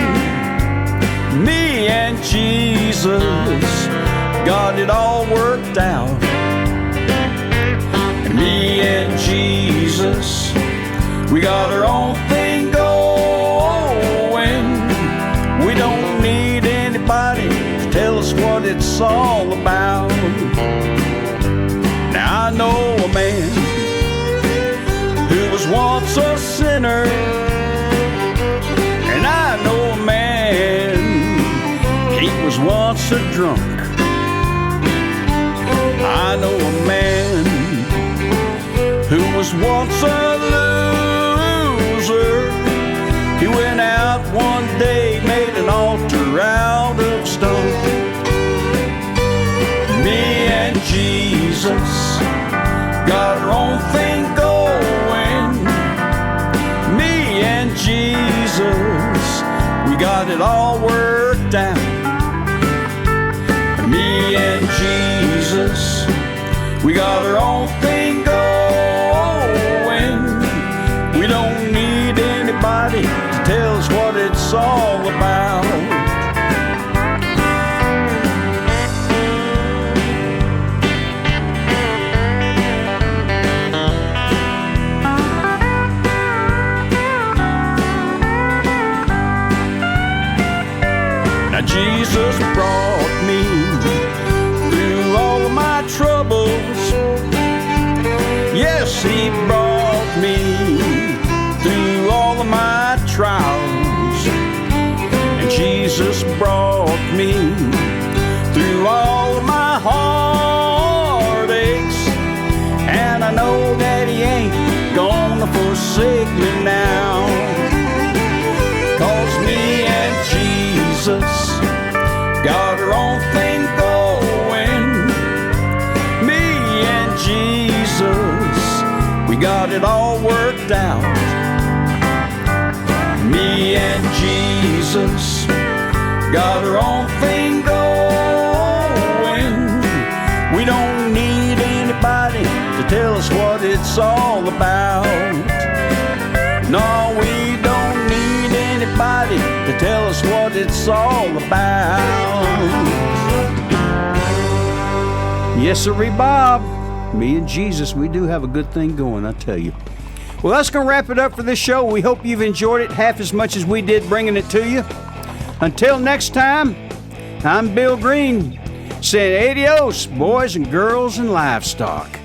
Me and Jesus got it all worked out. Me and Jesus, we got our own thing going. We don't need anybody to tell us what it's all about. Now I know a man who was once a sinner, and I know a man, he was once a drunk. I know a man who was once a loser, Jesus got our own thing going. Me and Jesus, we got it all worked out. Me and Jesus, we got our own thing going. We don't need anybody to tell us what it's all about. Now Jesus brought me through all of my troubles. Yes, he brought me through all of my trials. And Jesus brought me through all of my heartaches. And I know that he ain't gonna forsake me now. 'Cause me and Jesus got our own thing going. Me and Jesus, we got it all worked out. Me and Jesus got our own thing going. We don't need anybody to tell us what it's all about. No, we don't need anybody to tell us what it's all about. Yes, sirree, Bob. Me and Jesus, we do have a good thing going, I tell you. Well, that's going to wrap it up for this show. We hope you've enjoyed it half as much as we did bringing it to you. Until next time, I'm Bill Green saying adios, boys and girls and livestock.